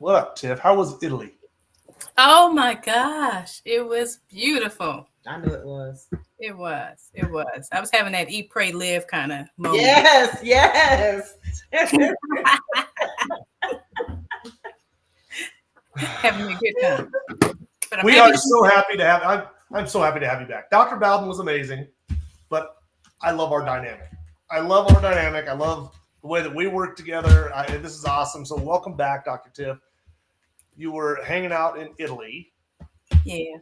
What up, Tiff? How was Italy? Oh my gosh, it was beautiful. I knew it was. It was. It was. I was having that eat, pray, live kind of moment. Yes, yes. Having a good time. But We are so happy to have. I'm so happy to have you back. Dr. Bowden was amazing, but I love our dynamic. I love the way that we work together. This is awesome. So welcome back, Dr. Tiff. You were hanging out in Italy. Yeah.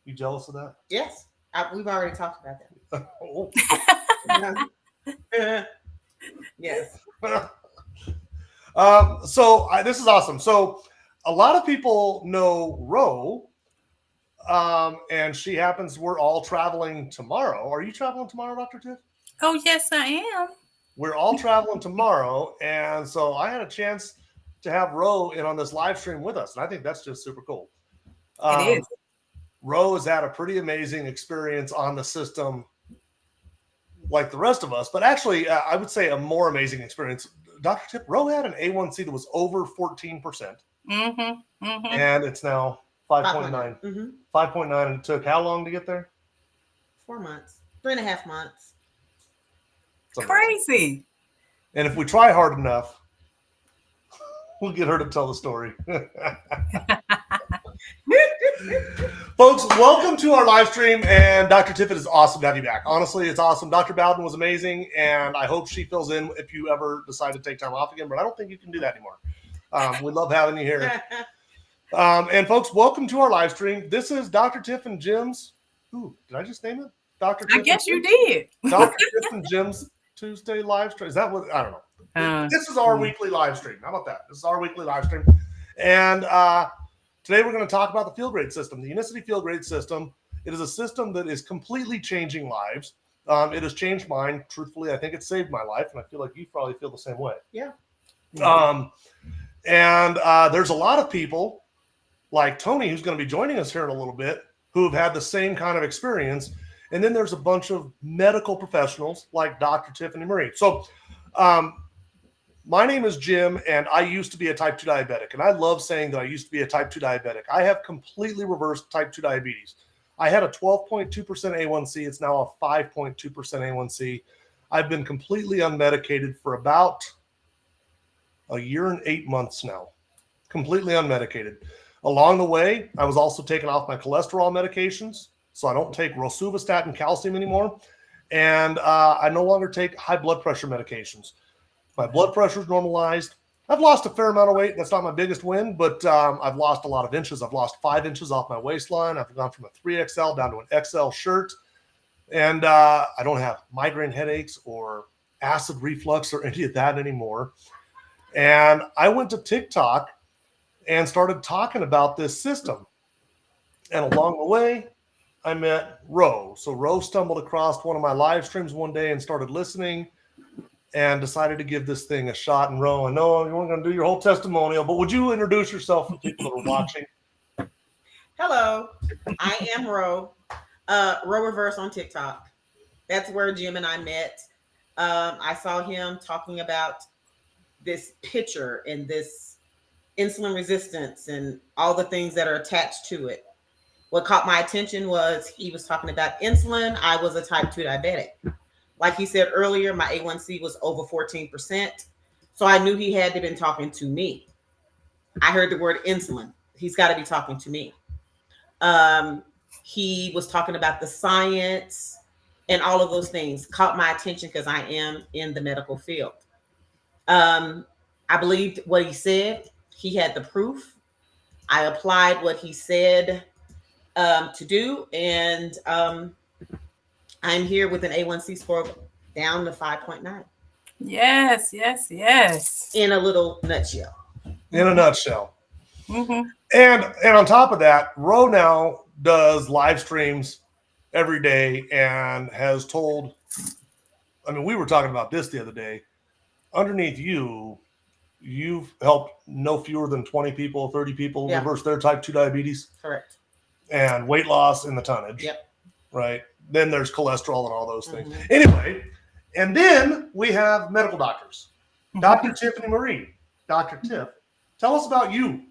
You jealous of that? Yes. We've already talked about that. Oh. Yes. This is awesome. So a lot of people know Ro, and we're all traveling tomorrow. Are you traveling tomorrow, Dr. Tiff? Oh, yes, I am. We're all traveling tomorrow, and so I had a chance to have Ro in on this live stream with us, and I think that's just super cool. It is. Ro has had a pretty amazing experience on the system like the rest of us, but actually, I would say a more amazing experience. Dr. Tiff, Ro had an A1C that was over 14%, and it's now 5.9. 5.9, and it took how long to get there? 4 months. 3.5 months. Crazy. And if we try hard enough, we'll get her to tell the story. Folks, welcome to our live stream, and Dr. Tiff, it is awesome to have you back. Honestly, it's awesome. Dr. Bowden was amazing, and I hope she fills in if you ever decide to take time off again, but I don't think you can do that anymore. We love having you here. And folks, welcome to our live stream. This is Dr. Tiff and Jim's. Ooh, did I just name it? Dr. Tiff I guess you did. Dr. Tiff and Jim's Tuesday live stream. Is that what? I don't know. This is our weekly live stream. How about that? This is our weekly live stream. And today we're going to talk about the field grade system, the Unicity field grade system. It is a system that is completely changing lives. It has changed mine. Truthfully, I think it saved my life, and I feel like you probably feel the same way. Yeah. And there's a lot of people like Tony, who's going to be joining us here in a little bit, who have had the same kind of experience. And then there's a bunch of medical professionals like Dr. Tiffany Marie. So my name is Jim, and I used to be a type 2 diabetic. And I love saying that I used to be a type 2 diabetic. I have completely reversed type 2 diabetes. I had a 12.2% A1C. It's now a 5.2% A1C. I've been completely unmedicated for about a year and 8 months now. Completely unmedicated. Along the way, I was also taking off my cholesterol medications. So I don't take rosuvastatin calcium anymore. And I no longer take high blood pressure medications. My blood pressure is normalized. I've lost a fair amount of weight. That's not my biggest win, but I've lost a lot of inches. I've lost 5 inches off my waistline. I've gone from a 3XL down to an XL shirt. And I don't have migraine headaches or acid reflux or any of that anymore. And I went to TikTok and started talking about this system. And along the way, I met Ro. So Ro stumbled across one of my live streams one day and started listening and decided to give this thing a shot. And Ro, I know you weren't going to do your whole testimonial, but would you introduce yourself for people that are watching? Hello, I am Ro. Ro Reverse on TikTok. That's where Jim and I met. I saw him talking about this picture and this insulin resistance and all the things that are attached to it. What caught my attention was he was talking about insulin. I was a type 2 diabetic. Like he said earlier, my A1C was over 14%. So I knew he had to have been talking to me. I heard the word insulin. He's got to be talking to me. He was talking about the science and all of those things. Caught my attention because I am in the medical field. I believed what he said. He had the proof. I applied what he said to do, and I'm here with an A1C score down to 5.9. Yes, yes, yes. In a little nutshell. In a nutshell. Mm-hmm. And on top of that, Ro now does live streams every day and has told, I mean, we were talking about this the other day. Underneath you, you've helped no fewer than 20 people, 30 people reverse their type 2 diabetes. Correct. And weight loss in the tonnage. Yep. Right. Then there's cholesterol and all those things. Anyway, and then we have medical doctors. Dr. Tiffany Marie. Dr. Tiff, tell us about you.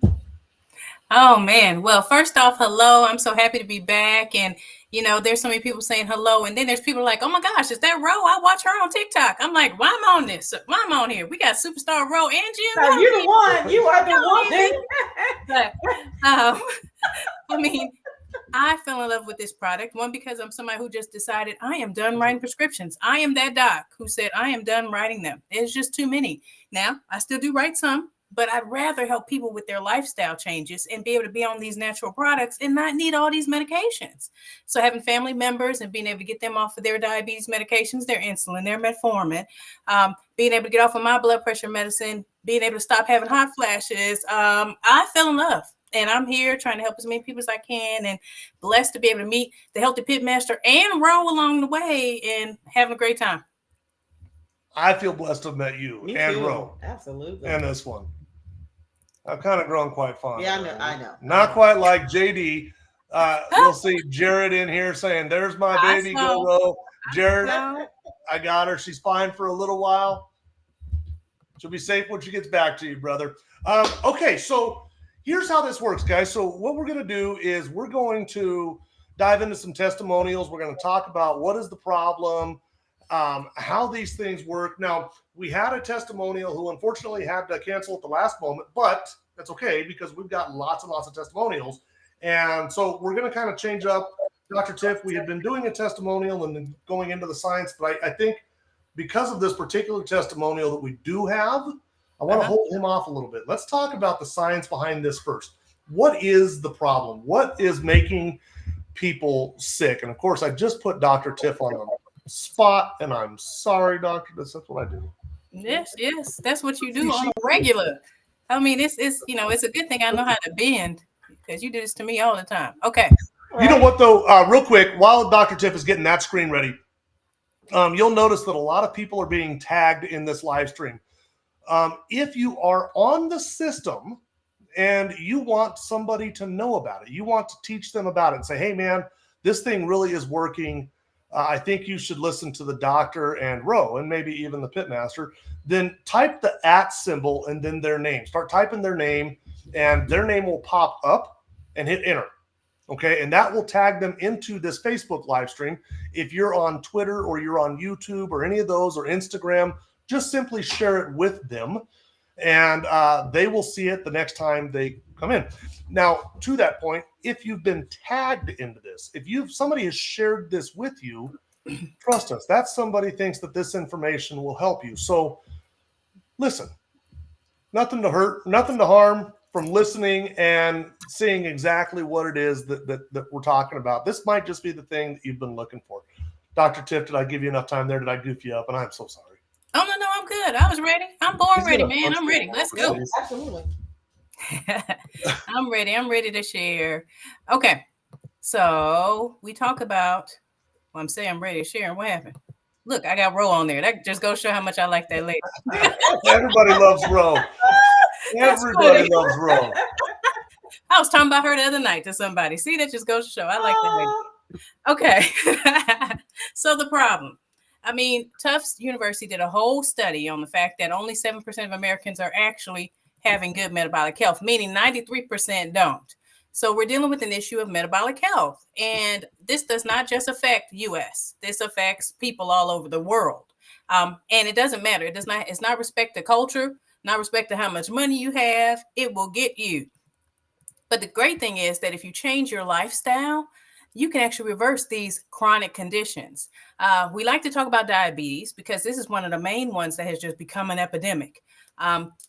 Oh man. Well, first off, hello. I'm so happy to be back. And there's so many people saying hello. And then there's people like, oh my gosh, is that Ro? I watch her on TikTok. I'm like, why am I on this? Why am I on here? We got superstar Ro and Jim. So you the one. You are the one. But, I mean, I fell in love with this product. One, because I'm somebody who just decided I am done writing prescriptions. I am that doc who said I am done writing them. It's just too many. Now, I still do write some, but I'd rather help people with their lifestyle changes and be able to be on these natural products and not need all these medications. So having family members and being able to get them off of their diabetes medications, their insulin, their metformin, being able to get off of my blood pressure medicine, being able to stop having hot flashes, I fell in love. And I'm here trying to help as many people as I can, and blessed to be able to meet the Healthy Pitmaster and Ro along the way and having a great time. I feel blessed to have met you Me and too. Ro Absolutely. and this one. I've kind of grown quite fond. Yeah, I know. Not quite like JD. You'll see Jared in here saying, "There's my baby, go Ro." Jared, I got her. She's fine for a little while. She'll be safe when she gets back to you, brother. Okay, so here's how this works, guys. So what we're going to do is we're going to dive into some testimonials. We're going to talk about what is the problem, how these things work. Now, we had a testimonial who unfortunately had to cancel at the last moment, but that's okay because we've got lots and lots of testimonials. And so we're going to kind of change up. Dr. Tiff, we had been doing a testimonial and then going into the science, but I think because of this particular testimonial that we do have, I want to hold him off a little bit. Let's talk about the science behind this first. What is the problem? What is making people sick? And of course, I just put Dr. Tiff on the spot, and I'm sorry, Doctor. That's what I do. Yes, that's what you do on a regular. I mean, it's it's a good thing I know how to bend because you do this to me all the time. Okay. You know what though? Real quick, while Dr. Tiff is getting that screen ready, you'll notice that a lot of people are being tagged in this live stream. If you are on the system and you want somebody to know about it, you want to teach them about it and say, hey, man, this thing really is working. I think you should listen to the doctor and Ro and maybe even the pitmaster. Then type the @ symbol and then their name. Start typing their name and their name will pop up and hit enter. Okay, and that will tag them into this Facebook live stream. If you're on Twitter or you're on YouTube or any of those or Instagram, just simply share it with them and they will see it the next time they come in. Now, to that point, if you've been tagged into this, if somebody has shared this with you, trust us, that somebody thinks that this information will help you. So listen, nothing to hurt, nothing to harm from listening and seeing exactly what it is that we're talking about. This might just be the thing that you've been looking for. Dr. Tiff, did I give you enough time there? Did I goof you up? And I'm so sorry. Oh, no, I'm good. I was ready. I'm born ready, man. I'm ready. Let's go. Absolutely. I'm ready. I'm ready to share. Okay. So we talk about, I'm saying I'm ready to share. And what happened? Look, I got Ro on there. That just goes to show how much I like that lady. Everybody loves Ro. Everybody loves Ro. I was talking about her the other night to somebody. See, that just goes to show I like that lady. Okay. So the problem. I mean, Tufts University did a whole study on the fact that only 7% of Americans are actually having good metabolic health, meaning 93% don't. So we're dealing with an issue of metabolic health. And this does not just affect US. This affects people all over the world. And it doesn't matter. It's not respect to culture, not respect to how much money you have. It will get you. But the great thing is that if you change your lifestyle, you can actually reverse these chronic conditions. We like to talk about diabetes because this is one of the main ones that has just become an epidemic,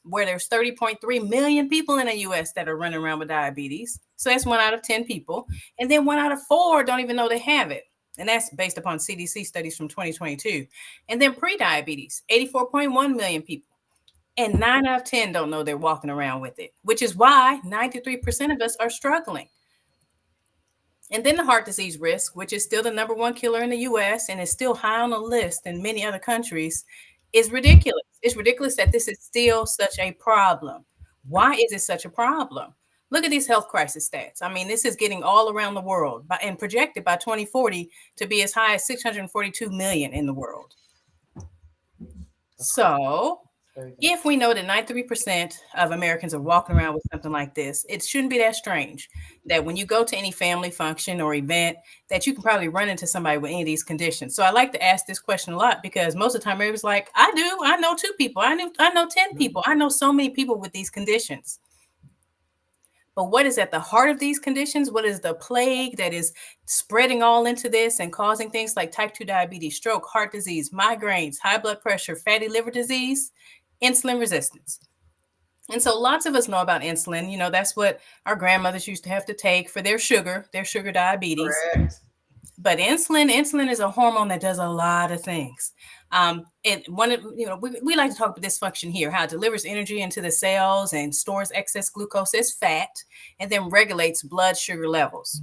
where there's 30.3 million people in the US that are running around with diabetes. So that's 1 out of 10 people. And then 1 out of 4 don't even know they have it. And that's based upon CDC studies from 2022. And then pre-diabetes, 84.1 million people. And 9 out of 10 don't know they're walking around with it, which is why 93% of us are struggling. And then the heart disease risk, which is still the #1 killer in the US and is still high on the list in many other countries, is ridiculous. It's ridiculous that this is still such a problem. Why is it such a problem? Look at these health crisis stats. I mean, this is getting all around the world and projected by 2040 to be as high as 642 million in the world. So If we know that 93% of Americans are walking around with something like this, it shouldn't be that strange that when you go to any family function or event, that you can probably run into somebody with any of these conditions. So I like to ask this question a lot because most of the time everybody's like, I do. I know 2 people. I know 10 people. I know so many people with these conditions. But what is at the heart of these conditions? What is the plague that is spreading all into this and causing things like type 2 diabetes, stroke, heart disease, migraines, high blood pressure, fatty liver disease, insulin resistance? And so lots of us know about insulin. You know, that's what our grandmothers used to have to take for their sugar diabetes. Correct. But insulin is a hormone that does a lot of things. And we like to talk about dysfunction here, how it delivers energy into the cells and stores excess glucose as fat, and then regulates blood sugar levels.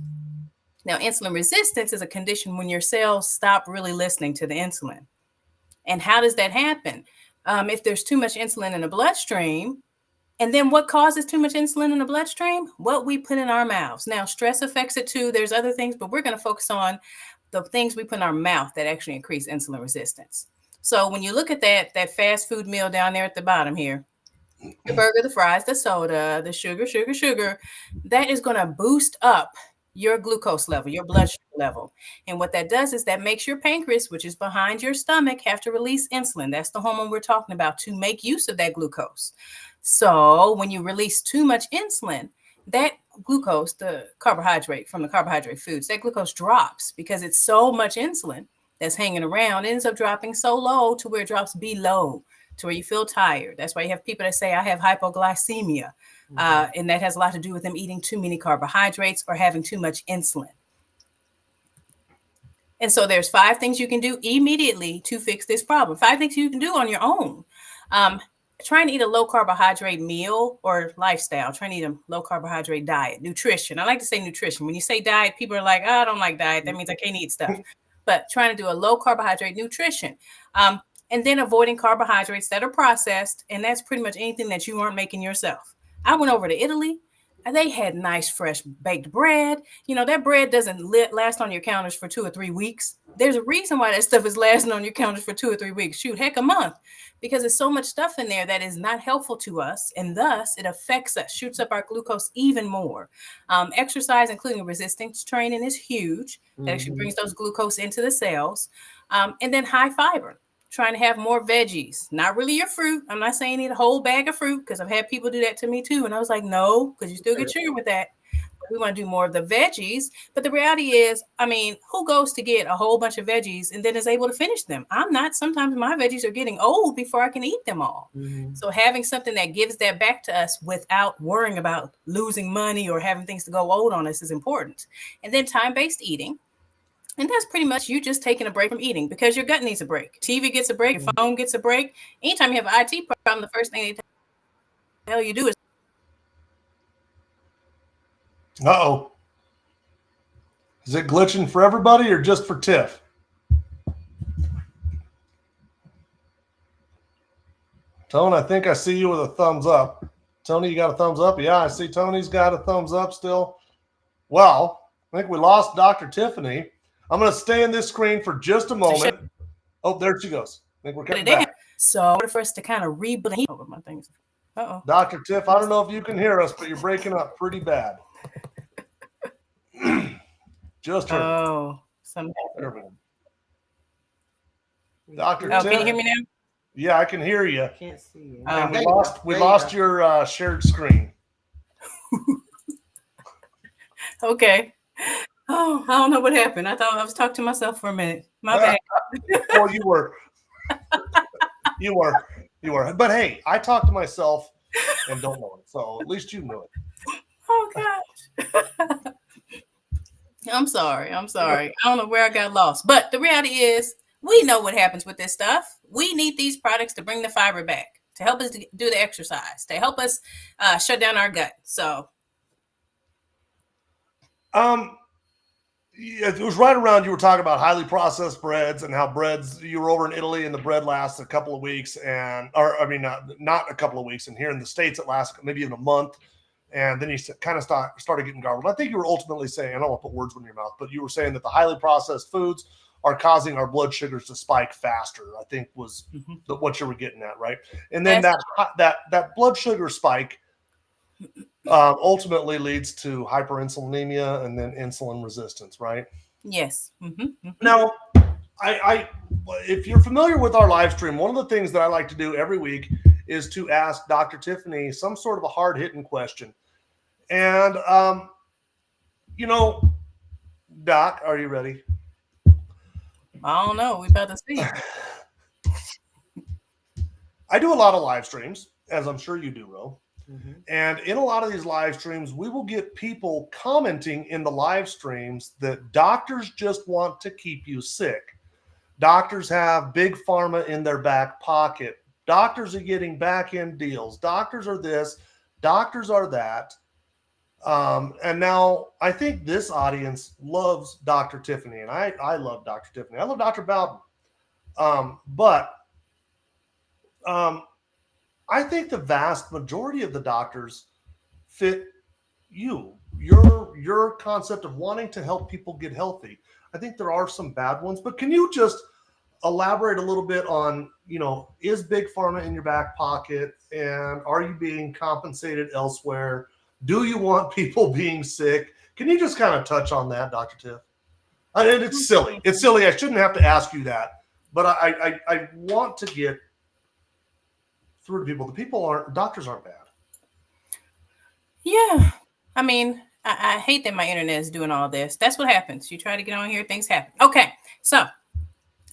Now, insulin resistance is a condition when your cells stop really listening to the insulin. And how does that happen? If there's too much insulin in the bloodstream, and then what causes too much insulin in the bloodstream? What we put in our mouths. Now, stress affects it too. There's other things, but we're going to focus on the things we put in our mouth that actually increase insulin resistance. So when you look at that fast food meal down there at the bottom here, the burger, the fries, the soda, the sugar, that is going to boost up your glucose level, your blood sugar level. And what that does is that makes your pancreas, which is behind your stomach, have to release insulin. That's the hormone we're talking about to make use of that glucose. So when you release too much insulin, that glucose, the carbohydrate from the carbohydrate foods, that glucose drops because it's so much insulin that's hanging around, it ends up dropping so low to where it drops below, to where you feel tired. That's why you have people that say, I have hypoglycemia. And that has a lot to do with them eating too many carbohydrates or having too much insulin. And so there's 5 things you can do immediately to fix this problem. 5 things you can do on your own. Trying to eat a low carbohydrate meal or lifestyle, trying to eat a low carbohydrate diet, nutrition. I like to say nutrition. When you say diet, people are like, oh, I don't like diet. That means I can't eat stuff. But trying to do a low carbohydrate nutrition. And then avoiding carbohydrates that are processed. And that's pretty much anything that you aren't making yourself. I went over to Italy and they had nice, fresh baked bread. You know, that bread doesn't last on your counters for 2 or 3 weeks. There's a reason why that stuff is lasting on your counters for 2 or 3 weeks. Shoot, heck, a month. Because there's so much stuff in there that is not helpful to us. And thus it affects us, shoots up our glucose even more. Exercise, including resistance training, is huge. That actually brings those glucose into the cells. And then high fiber. Trying to have more veggies, not really your fruit. I'm not saying eat a whole bag of fruit because I've had people do that to me too. And I was like, no, because you still get sugar with that. We want to do more of the veggies. But the reality is, I mean, who goes to get a whole bunch of veggies and then is able to finish them? I'm not. Sometimes my veggies are getting old before I can eat them all. So having something that gives that back to us without worrying about losing money or having things to go old on us is important. And then time-based eating. And that's pretty much you just taking a break from eating because your gut needs a break. TV gets a break, your phone gets a break. Anytime you have an IT problem, the first thing they tell you do is. Uh-oh. Is it glitching for everybody or just for Tiff? Tone, I think I see you with a thumbs up. Tony, you got a thumbs up? Yeah, I see Tony's got a thumbs up still. Well, I think we lost Dr. Tiffany. I'm going to stay in this screen for just a moment. Oh, there she goes. I think we're coming back. So for us to kind of reblend over my things. Uh-oh. Dr. Tiff, I don't know if you can hear us, but you're breaking up pretty bad. Just heard. Oh, something. Dr. Oh, Tiff. can you hear me now? Yeah, I can hear you. I can't see you. And we lost your shared screen. Okay. Oh, I don't know what happened. I thought I was talking to myself for a minute. My bad. Well, you were. You were. But hey, I talk to myself and don't know it. So at least you knew it. Oh, gosh. I'm sorry. I don't know where I got lost. But the reality is, we know what happens with this stuff. We need these products to bring the fiber back, to help us to do the exercise, to help us shut down our gut. So. It was right around you were talking about highly processed breads and how breads, you were over in Italy and the bread lasts a couple of weeks not a couple of weeks. And here in the States, it lasts maybe even a month. And then you kind of started getting garbled. I think you were ultimately saying, I don't want to put words in your mouth, but you were saying that the highly processed foods are causing our blood sugars to spike faster, I think was what you were getting at, right? And then that blood sugar spike ultimately leads to hyperinsulinemia and then insulin resistance, right? Yes. Now, if you're familiar with our live stream, one of the things that I like to do every week is to ask Dr. Tiffany some sort of a hard-hitting question. And, Doc, are you ready? I don't know. We about to see. I do a lot of live streams, as I'm sure you do, Ro. And in a lot of these live streams, we will get people commenting in the live streams that doctors just want to keep you sick. Doctors have big pharma in their back pocket. Doctors are getting back-end deals. Doctors are this. Doctors are that. And now I think this audience loves Dr. Tiffany, and I love Dr. Tiffany. I love Dr. Bowden. But I think the vast majority of the doctors fit your concept of wanting to help people get healthy. I think there are some bad ones, but can you just elaborate a little bit on, is big pharma in your back pocket, and are you being compensated elsewhere? Do you want people being sick? Can you just kind of touch on that, Dr. Tiff? And it's silly. It's silly. I shouldn't have to ask you that, but I want to get through to people. Doctors aren't bad. Yeah. I mean, I hate that my internet is doing all this. That's what happens. You try to get on here, things happen. Okay. So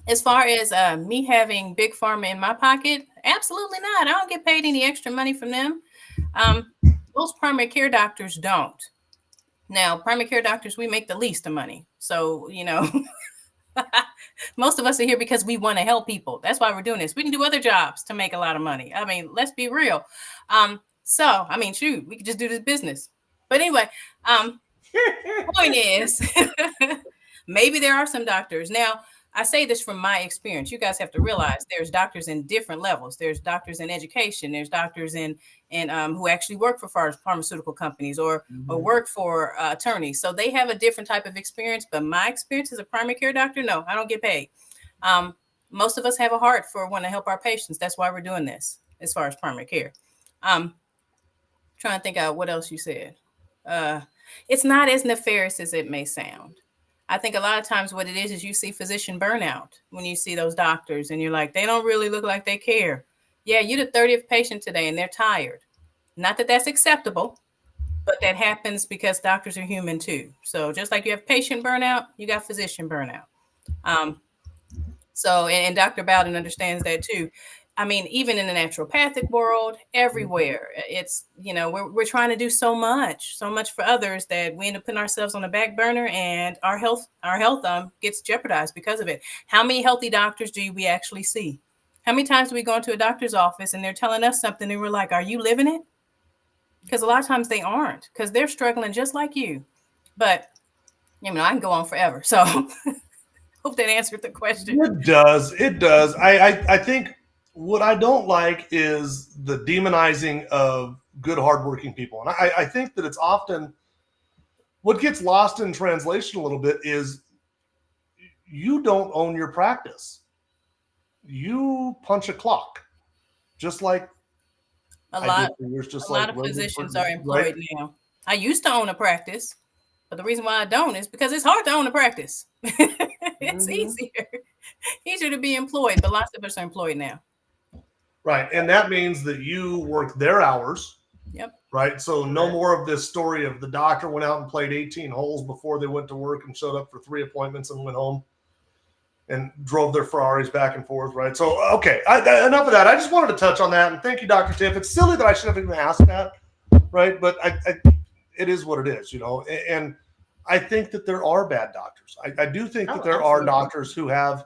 as far as me having big pharma in my pocket, absolutely not. I don't get paid any extra money from them. Most primary care doctors don't. Now, primary care doctors, we make the least of money. So, most of us are here because we want to help people. That's why we're doing this. We can do other jobs to make a lot of money. I mean, let's be real. Shoot, we could just do this business. But anyway, point is, maybe there are some doctors. Now, I say this from my experience. You guys have to realize there's doctors in different levels. There's doctors in education. There's doctors in who actually work for pharmaceutical companies or work for attorneys. So they have a different type of experience. But my experience as a primary care doctor, no, I don't get paid. Most of us have a heart for wanting to help our patients. That's why we're doing this as far as primary care. Trying to think out what else you said. It's not as nefarious as it may sound. I think a lot of times what it is you see physician burnout when you see those doctors and you're like, they don't really look like they care. Yeah, you're the 30th patient today and they're tired. Not that that's acceptable, but that happens because doctors are human too. So just like you have patient burnout, you got physician burnout. And Dr. Bowden understands that too. I mean, even in the naturopathic world, everywhere, it's, we're trying to do so much for others that we end up putting ourselves on the back burner and our health gets jeopardized because of it. How many healthy doctors do we actually see? How many times do we go into a doctor's office and they're telling us something and we're like, are you living it? Because a lot of times they aren't, because they're struggling just like you. But, I can go on forever. So hope that answered the question. It does. I think what I don't like is the demonizing of good, hardworking people. And I think that it's often what gets lost in translation a little bit is you don't own your practice. You punch a clock, just like a lot of physicians are employed now. I used to own a practice, but the reason why I don't is because it's hard to own a practice. It's easier to be employed, but lots of us are employed now. Right. And that means that you work their hours. Yep. Right. So no more of this story of the doctor went out and played 18 holes before they went to work and showed up for 3 appointments and went home and drove their Ferraris back and forth. Right. So, okay. Enough of that. I just wanted to touch on that. And thank you, Dr. Tiff. It's silly that I should have even asked that. Right. But it is what it is, and I think that there are bad doctors. I do think that there are doctors who have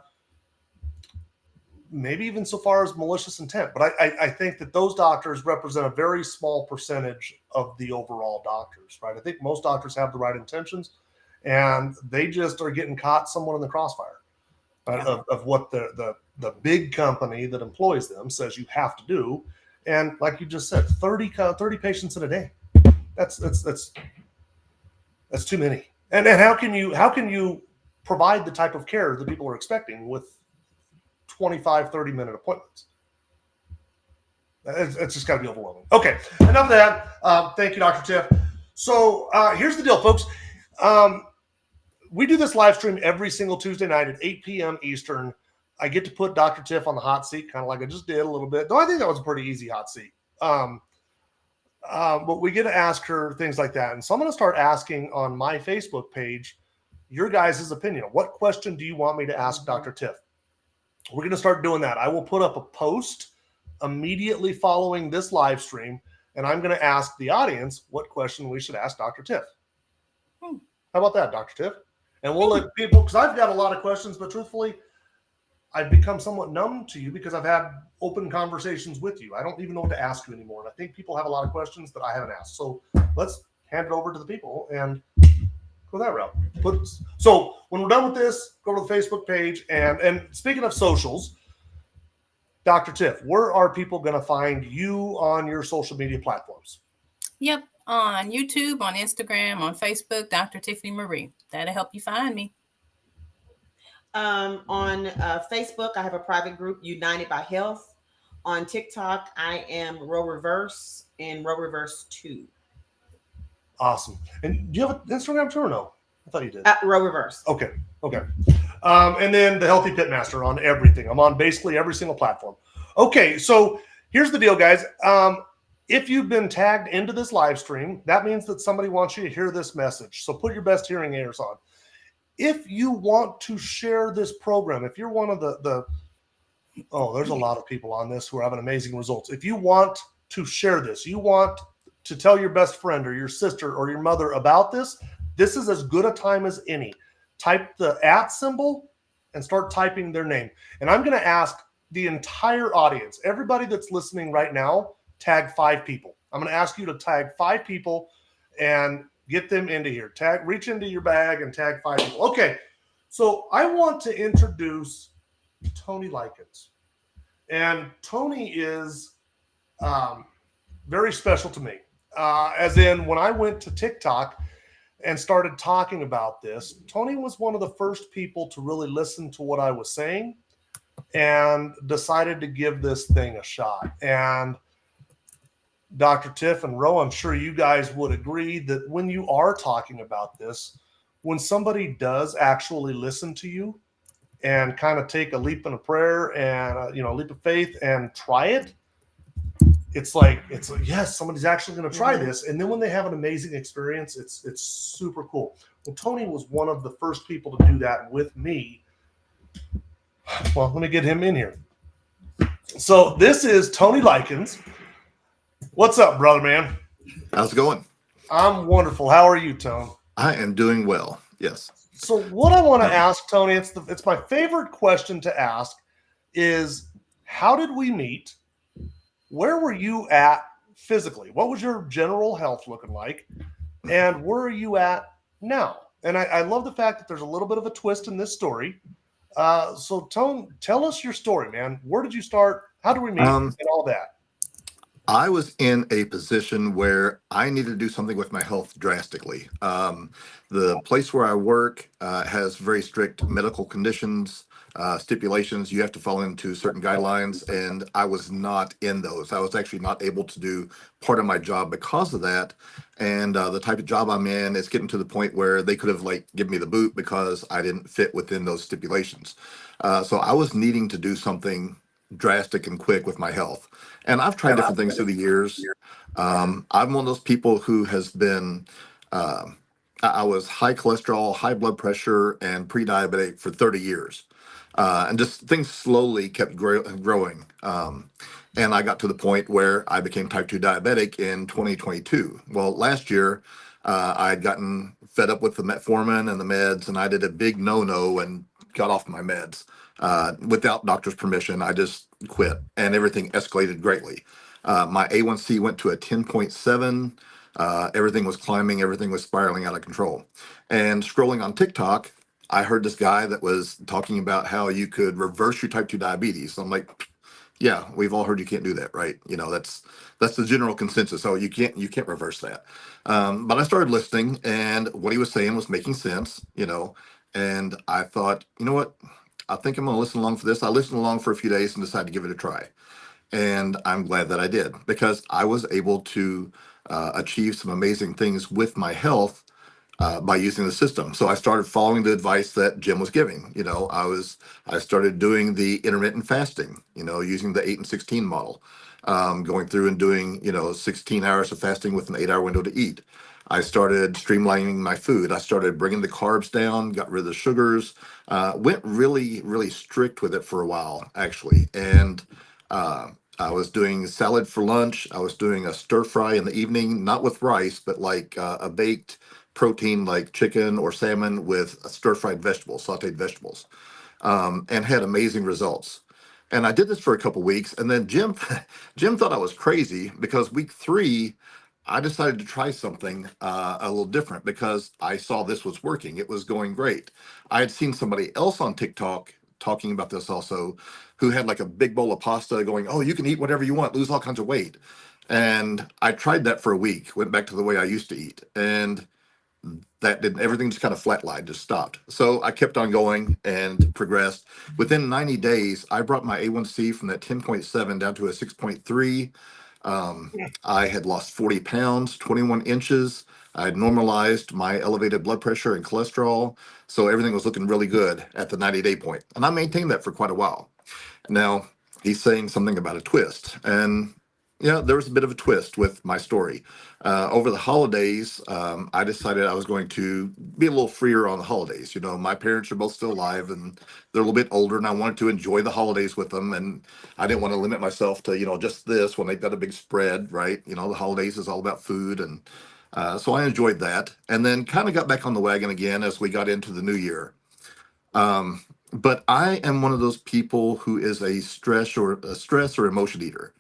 maybe even so far as malicious intent, but I think that those doctors represent a very small percentage of the overall doctors, right? I think most doctors have the right intentions, and they just are getting caught somewhat in the crossfire, right? Of what the big company that employs them says you have to do, and like you just said, 30 patients in a day. That's too many. And how can you provide the type of care that people are expecting with 25, 30-minute appointments. It's just got to be overwhelming. Okay, enough of that. Thank you, Dr. Tiff. So here's the deal, folks. We do this live stream every single Tuesday night at 8 p.m. Eastern. I get to put Dr. Tiff on the hot seat, kind of like I just did a little bit. Though I think that was a pretty easy hot seat. But we get to ask her things like that. And so I'm going to start asking on my Facebook page your guys' opinion. What question do you want me to ask Dr. Tiff? We're going to start doing that. I will put up a post immediately following this live stream, and I'm going to ask the audience what question we should ask Dr. Tiff. How about that, Dr. Tiff? And we'll let people, because I've got a lot of questions, but truthfully, I've become somewhat numb to you because I've had open conversations with you. I don't even know what to ask you anymore. And I think people have a lot of questions that I haven't asked. So let's hand it over to the people and go that route. So when we're done with this, go to the Facebook page. And speaking of socials, Dr. Tiff, where are people going to find you on your social media platforms? Yep, on YouTube, on Instagram, on Facebook, Dr. Tiffany Marie. That'll help you find me. On Facebook, I have a private group, United by Health. On TikTok, I am Row Reverse and Row Reverse 2. Awesome. And do you have an Instagram too or no? I thought you did. Row Reverse. Okay. And then the Healthy Pitmaster on everything. I'm on basically every single platform. Okay, so here's the deal, guys. If you've been tagged into this live stream, that means that somebody wants you to hear this message. So put your best hearing aids on. If you want to share this program, if you're one of there's a lot of people on this who are having amazing results. If you want to share this, you want to tell your best friend or your sister or your mother about this, this is as good a time as any. Type the @ symbol and start typing their name. And I'm going to ask the entire audience, everybody that's listening right now, tag 5 people. I'm going to ask you to tag 5 people and get them into here. Reach into your bag and tag 5 people. Okay, so I want to introduce Tony Likens. And Tony is very special to me. As in, when I went to TikTok and started talking about this, Tony was one of the first people to really listen to what I was saying and decided to give this thing a shot. And Dr. Tiff and Ro, I'm sure you guys would agree that when you are talking about this, when somebody does actually listen to you and kind of take a leap in a prayer and a leap of faith and try it, it's like yes, somebody's actually going to try this. And then when they have an amazing experience, it's super cool. Well, Tony was one of the first people to do that with me. Well, let me get him in here. So this is Tony Likens. What's up, brother, man? How's it going? I'm wonderful. How are you, Tone? I am doing well. Yes. So what I want to ask, Tony, it's my favorite question to ask is, how did we meet? Where were you at physically? What was your general health looking like? And where are you at now? And I love the fact that there's a little bit of a twist in this story. So Tone, tell us your story, man. Where did you start? How did we meet and all that? I was in a position where I needed to do something with my health drastically. The place where I work has very strict medical conditions, stipulations. You have to fall into certain guidelines, and I was not in those. I was actually not able to do part of my job because of that. And the type of job I'm in is getting to the point where they could have given me the boot because I didn't fit within those stipulations. So I was needing to do something drastic and quick with my health. And I've tried different things through the years. I'm one of those people who has been, I was high cholesterol, high blood pressure, and pre-diabetic for 30 years. And just things slowly kept growing. And I got to the point where I became type 2 diabetic in 2022. Well, last year, I had gotten fed up with the metformin and the meds, and I did a big no-no and got off my meds. Without doctor's permission, I just quit, and everything escalated greatly. My A1C went to a 10.7. Everything was climbing. Everything was spiraling out of control. And scrolling on TikTok, I heard this guy that was talking about how you could reverse your type 2 diabetes. So I'm like, yeah, we've all heard you can't do that, right? That's the general consensus. So you can't reverse that. But I started listening, and what he was saying was making sense, And I thought, you know what? I think I'm going to listen along for this. I listened along for a few days and decided to give it a try. And I'm glad that I did, because I was able to achieve some amazing things with my health by using the system. So I started following the advice that Jim was giving. I started doing the intermittent fasting, using the 8 and 16 model, going through and doing, 16 hours of fasting with an 8-hour window to eat. I started streamlining my food. I started bringing the carbs down, got rid of the sugars, went really, really strict with it for a while, actually. And I was doing salad for lunch. I was doing a stir fry in the evening, not with rice, but like a baked protein like chicken or salmon with stir fried vegetables, sauteed vegetables, and had amazing results. And I did this for a couple weeks, and then Jim, Jim thought I was crazy because week 3, I decided to try something a little different because I saw this was working. It was going great. I had seen somebody else on TikTok talking about this also, who had like a big bowl of pasta going, "Oh, you can eat whatever you want, lose all kinds of weight." And I tried that for a week, went back to the way I used to eat, and that didn't, everything just kind of flatlined, just stopped. So I kept on going and progressed. Within 90 days, I brought my A1C from that 10.7 down to a 6.3. I had lost 40 pounds, 21 inches. I had normalized my elevated blood pressure and cholesterol. So everything was looking really good at the 90-day point. And I maintained that for quite a while. Now, he's saying something about a twist. And yeah, there was a bit of a twist with my story. Over the holidays, I decided I was going to be a little freer on the holidays. My parents are both still alive and they're a little bit older, and I wanted to enjoy the holidays with them. And I didn't want to limit myself to, just this when they've got a big spread, right? The holidays is all about food. And so I enjoyed that. And then kind of got back on the wagon again as we got into the new year. But I am one of those people who is a stress or emotion eater.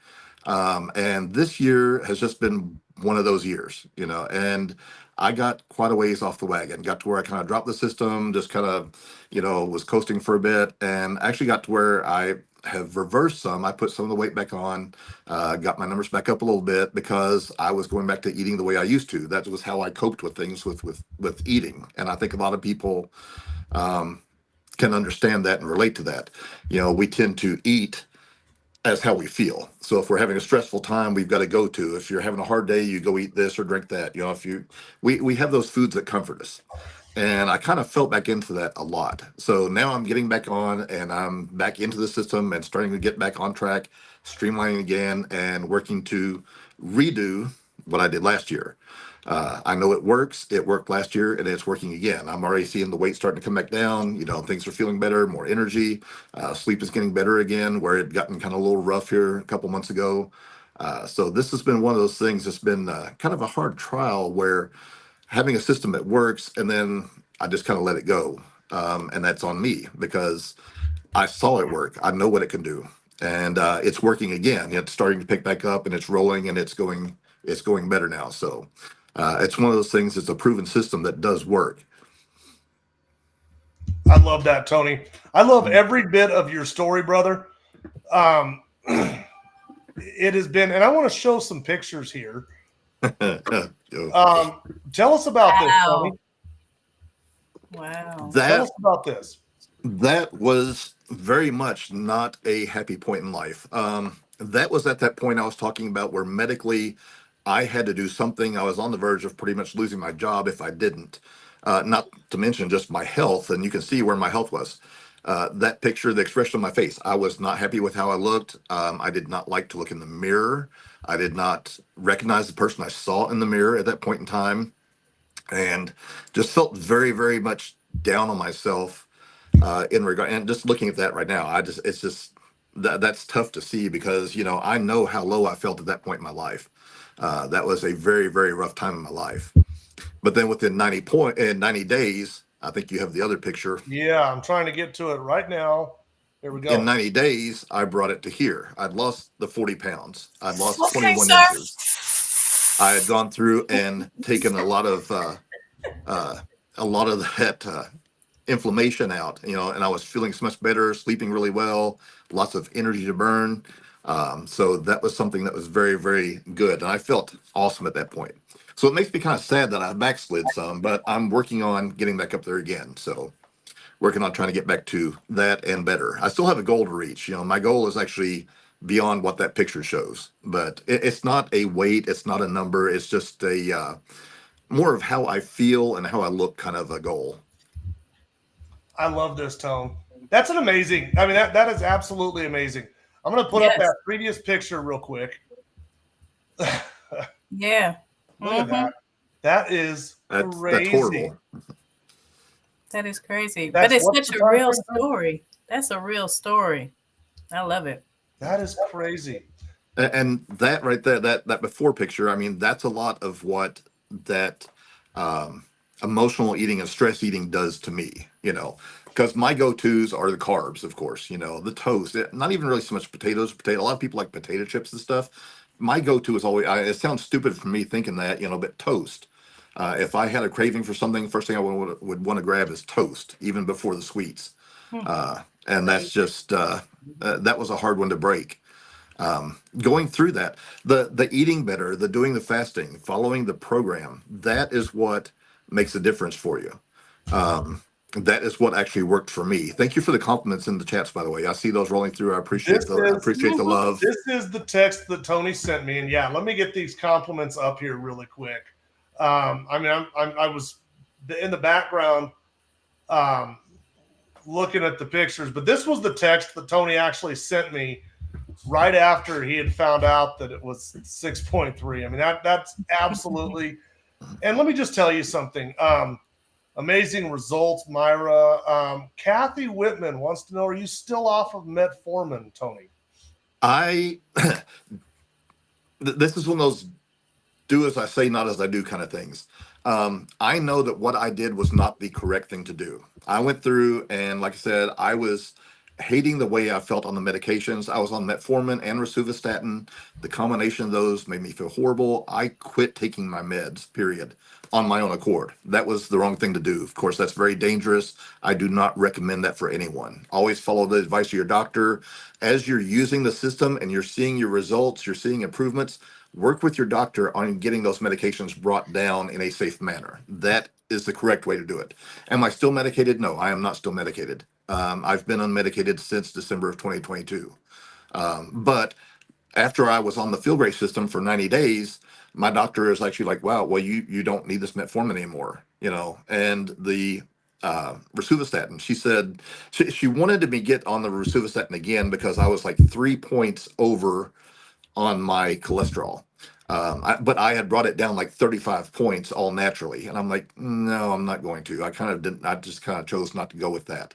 And this year has just been one of those years, and I got quite a ways off the wagon, got to where I kind of dropped the system, just kind of, was coasting for a bit, and actually got to where I have reversed some. I put some of the weight back on, got my numbers back up a little bit because I was going back to eating the way I used to. That was how I coped with things with eating. And I think a lot of people can understand that and relate to that. We tend to eat as how we feel. So if we're having a stressful time, we've got to go to. If you're having a hard day, you go eat this or drink that. We have those foods that comfort us. And I kind of felt back into that a lot. So now I'm getting back on and I'm back into the system and starting to get back on track, streamlining again and working to redo what I did last year. I know it works. It worked last year and it's working again. I'm already seeing the weight starting to come back down. Things are feeling better, more energy. Sleep is getting better again, where it gotten kind of a little rough here a couple months ago. So this has been one of those things that's been kind of a hard trial, where having a system that works and then I just kind of let it go. And that's on me because I saw it work. I know what it can do. And it's working again. It's starting to pick back up and it's rolling and it's going better now. So it's one of those things. It's a proven system that does work. I love that, Tony. I love every bit of your story, brother. It has been, and I want to show some pictures here. Tell us about this, Tony. Wow. Tell us about this. That was very much not a happy point in life. That was at that point I was talking about, where medically I had to do something. I was on the verge of pretty much losing my job if I didn't. Not to mention just my health, and you can see where my health was. That picture, the expression on my face, I was not happy with how I looked. I did not like to look in the mirror. I did not recognize the person I saw in the mirror at that point in time, and just felt very, very much down on myself in regard. And just looking at that right now, it's just that's tough to see, because I know how low I felt at that point in my life. That was a very, very rough time in my life. But then within 90 days, I think you have the other picture. Yeah, I'm trying to get to it right now. There we go. In 90 days, I brought it to here. I'd lost the 40 pounds. I'd lost Okay, 21 sir. inches. I had gone through and taken a lot of that inflammation out, and I was feeling so much better, sleeping really well, lots of energy to burn. So that was something that was very, very good. And I felt awesome at that point. So it makes me kind of sad that I backslid some, but I'm working on getting back up there again. So working on trying to get back to that and better. I still have a goal to reach. My goal is actually beyond what that picture shows, but it's not a weight, it's not a number, it's just a more of how I feel and how I look kind of a goal. I love this, Tone. That's an amazing. I mean, that is absolutely amazing. I'm going to put up that previous picture real quick. Yeah. Look at that. That is crazy. That's horrible. That is crazy. But it's such a real story. That's a real story. I love it. That is crazy. And that right there, that before picture, I mean, that's a lot of what that emotional eating and stress eating does to me, because my go-tos are the carbs, of course, the toast, not even really so much potatoes. A lot of people like potato chips and stuff. My go-to is always, it sounds stupid for me thinking that, but toast. If I had a craving for something, first thing I would want to grab is toast, even before the sweets. And that's just, that was a hard one to break. Going through that, the eating better, the doing the fasting, following the program, that is what makes a difference for you. That is what actually worked for me. Thank you for the compliments in the chats, by the way. I see those rolling through. I appreciate the love. This is the text that Tony sent me, and let me get these compliments up here really quick. I was in the background looking at the pictures, but this was the text that Tony actually sent me right after he had found out that it was 6.3. I mean, that's absolutely. And let me just tell you something. Amazing results, Myra. Kathy Whitman wants to know, are you still off of metformin, Tony? This is one of those do as I say, not as I do kind of things. I know that what I did was not the correct thing to do. I went through, and like I said, I was hating the way I felt on the medications. I was on metformin and rosuvastatin. The combination of those made me feel horrible. I quit taking my meds, period, on my own accord. That was the wrong thing to do. Of course, that's very dangerous. I do not recommend that for anyone. Always follow the advice of your doctor. As you're using the system and you're seeing your results, you're seeing improvements, work with your doctor on getting those medications brought down in a safe manner. That is the correct way to do it. Am I still medicated? No, I am not still medicated. I've been unmedicated since December of 2022. But after I was on the Feel-Great system for 90 days, my doctor is actually like, wow, well, you don't need this metformin anymore, and the rosuvastatin. She said she wanted me to get on the rosuvastatin again because I was like 3 points over on my cholesterol. But I had brought it down like 35 points all naturally. And I'm like, no, I'm not going to. I just kind of chose not to go with that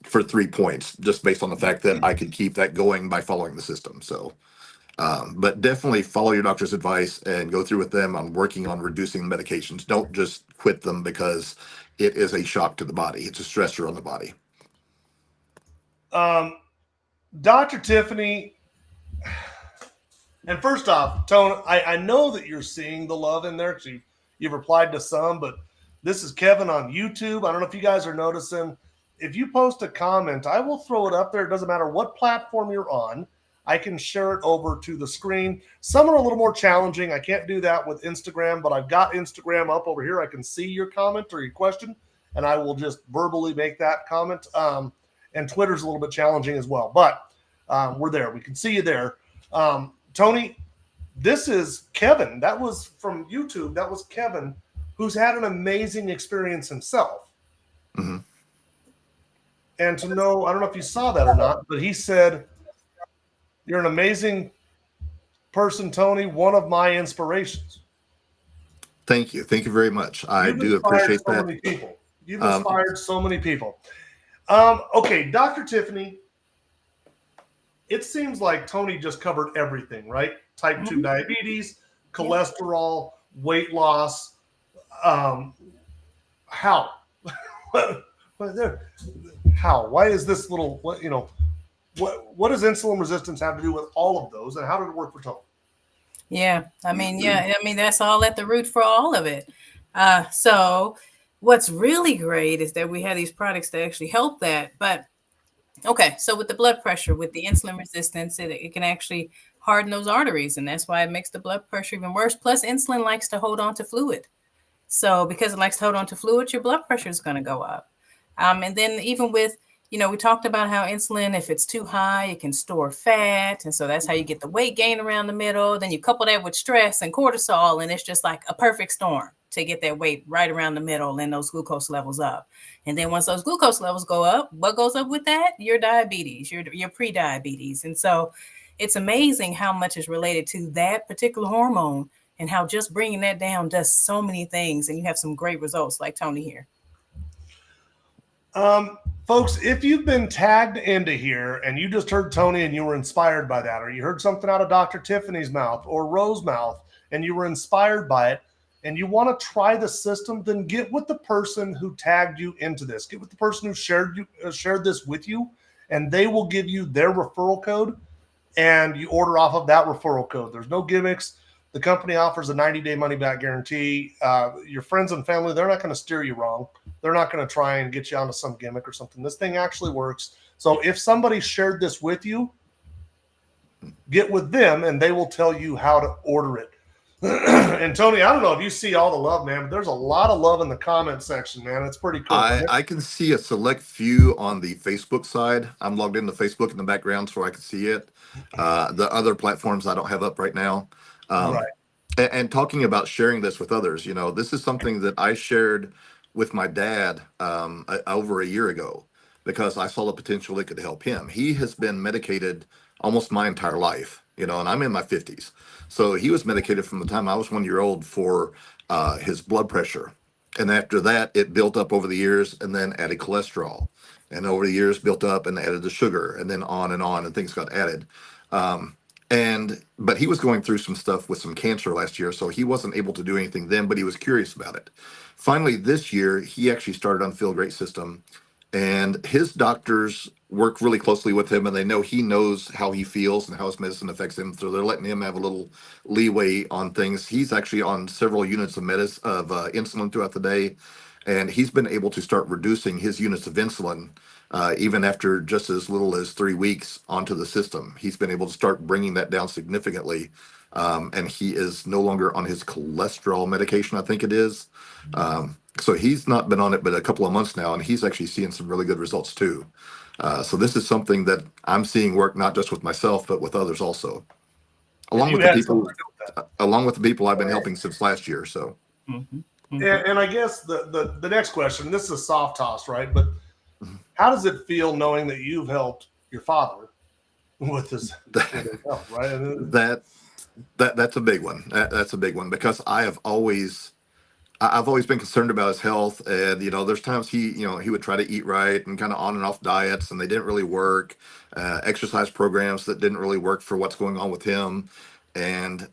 for 3 points, just based on the fact that I could keep that going by following the system. So, but definitely follow your doctor's advice and go through with them on working on reducing medications. Don't just quit them because it is a shock to the body. It's a stressor on the body. Dr. Tiffany, and first off, Tone, I know that you're seeing the love in there because you've replied to some, but this is Kevin on YouTube. I don't know if you guys are noticing. If you post a comment, I will throw it up there. It doesn't matter what platform you're on. I can share it over to the screen. Some are a little more challenging. I can't do that with Instagram, but I've got Instagram up over here. I can see your comment or your question, and I will just verbally make that comment. And Twitter's a little bit challenging as well, but we're there. We can see you there. Tony, this is Kevin. That was from YouTube. That was Kevin, who's had an amazing experience himself. Mm-hmm. And to know, I don't know if you saw that or not, but he said, you're an amazing person, Tony, one of my inspirations. Thank you. Thank you very much. I do appreciate that. Many people. You've inspired so many people. Okay, Dr. Tiffany, it seems like Tony just covered everything, right? Type 2 diabetes, cholesterol, weight loss. How? How? Why is this little, what does insulin resistance have to do with all of those, and how did it work for Tony? Yeah, that's all at the root for all of it. So what's really great is that we have these products that actually help that. But okay, so with the blood pressure, with the insulin resistance, it can actually harden those arteries, and that's why it makes the blood pressure even worse. Plus, insulin likes to hold on to fluid. So because it likes to hold on to fluid, your blood pressure is going to go up. And then even with, we talked about how insulin, if it's too high, it can store fat. And so that's how you get the weight gain around the middle. Then you couple that with stress and cortisol, and it's just like a perfect storm to get that weight right around the middle and those glucose levels up. And then once those glucose levels go up, what goes up with that? Your diabetes, your pre-diabetes. And so it's amazing how much is related to that particular hormone and how just bringing that down does so many things. And you have some great results like Tony here. Folks, if you've been tagged into here and you just heard Tony and you were inspired by that, or you heard something out of Dr. Tiffany's mouth or Rose's mouth and you were inspired by it, and you want to try the system, then get with the person who tagged you into this. Get with the person who shared this with you, and they will give you their referral code, and you order off of that referral code. There's no gimmicks. The company offers a 90-day money-back guarantee. Your friends and family, they're not going to steer you wrong. They're not going to try and get you onto some gimmick or something. This thing actually works. So if somebody shared this with you, get with them, and they will tell you how to order it. And Tony, I don't know if you see all the love, man, but there's a lot of love in the comment section, man. It's pretty cool. I can see a select few on the Facebook side. I'm logged into Facebook in the background so I can see it. The other platforms I don't have up right now. Right. And talking about sharing this with others, this is something that I shared with my dad over a year ago because I saw the potential it could help him. He has been medicated almost my entire life, and I'm in my 50s. So he was medicated from the time I was 1 year old for his blood pressure. And after that, it built up over the years and then added cholesterol. And over the years built up and added the sugar and then on and things got added. But he was going through some stuff with some cancer last year, so he wasn't able to do anything then, but he was curious about it. Finally, this year, he actually started on Feel Great System, and his doctors work really closely with him, and they know he knows how he feels and how his medicine affects him, so they're letting him have a little leeway on things. He's actually on several units of insulin throughout the day, and he's been able to start reducing his units of insulin even after just as little as 3 weeks onto the system. He's been able to start bringing that down significantly, and he is no longer on his cholesterol medication, I think it is. So he's not been on it but a couple of months now, and he's actually seeing some really good results too. So this is something that I'm seeing work not just with myself but with others also, along with the people I've been helping since last year. So, and I guess the next question, this is a soft toss, right? But how does it feel knowing that you've helped your father with his health, right? That's a big one. That's a big one because I've always been concerned about his health, and there's times he would try to eat right and kind of on and off diets, and they didn't really work. Exercise programs that didn't really work for what's going on with him, and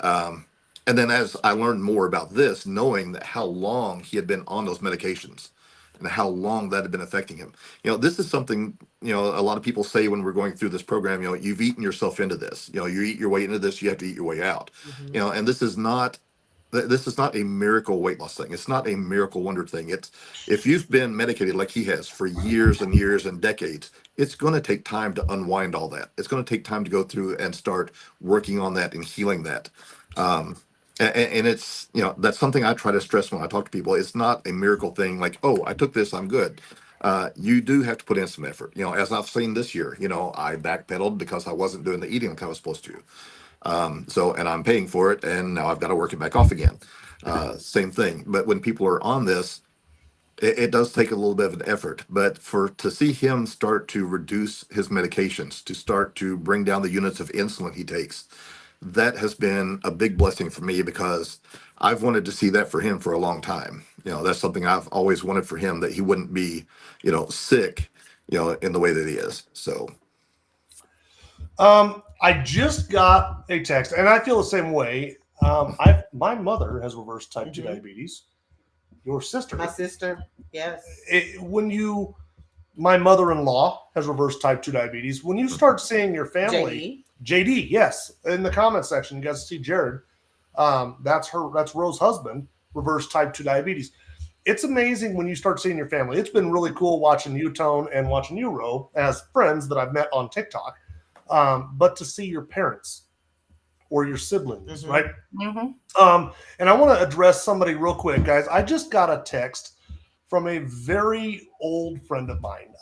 then as I learned more about this, knowing that how long he had been on those medications and how long that had been affecting him. This is something, a lot of people say when we're going through this program, you've eaten yourself into this. You eat your way into this, you have to eat your way out. And this is not a miracle weight loss thing. It's not a miracle wonder thing. It's if you've been medicated like he has for years and years and decades, it's going to take time to unwind all that. It's going to take time to go through and start working on that and healing that. And it's, that's something I try to stress when I talk to people. It's not a miracle thing like, oh, I took this, I'm good. You do have to put in some effort. As I've seen this year, I backpedaled because I wasn't doing the eating like I was supposed to. And I'm paying for it, and now I've got to work it back off again. Same thing. But when people are on this, it does take a little bit of an effort. But to see him start to reduce his medications, to start to bring down the units of insulin he takes, that has been a big blessing for me because I've wanted to see that for him for a long time. That's something I've always wanted for him, that he wouldn't be, sick, in the way that he is. So. I just got a text, and I feel the same way. My mother has reverse type 2 diabetes. Your sister. My sister, yes. My mother-in-law has reverse type 2 diabetes. When you start seeing your family, JD, yes, in the comment section, you guys see Jared. That's Rose's husband, reverse type 2 diabetes. It's amazing when you start seeing your family. It's been really cool watching you, Tone, and watching you, Ro, as friends that I've met on TikTok. But to see your parents or your siblings, right? And I want to address somebody real quick, guys. I just got a text from a very old friend of mine.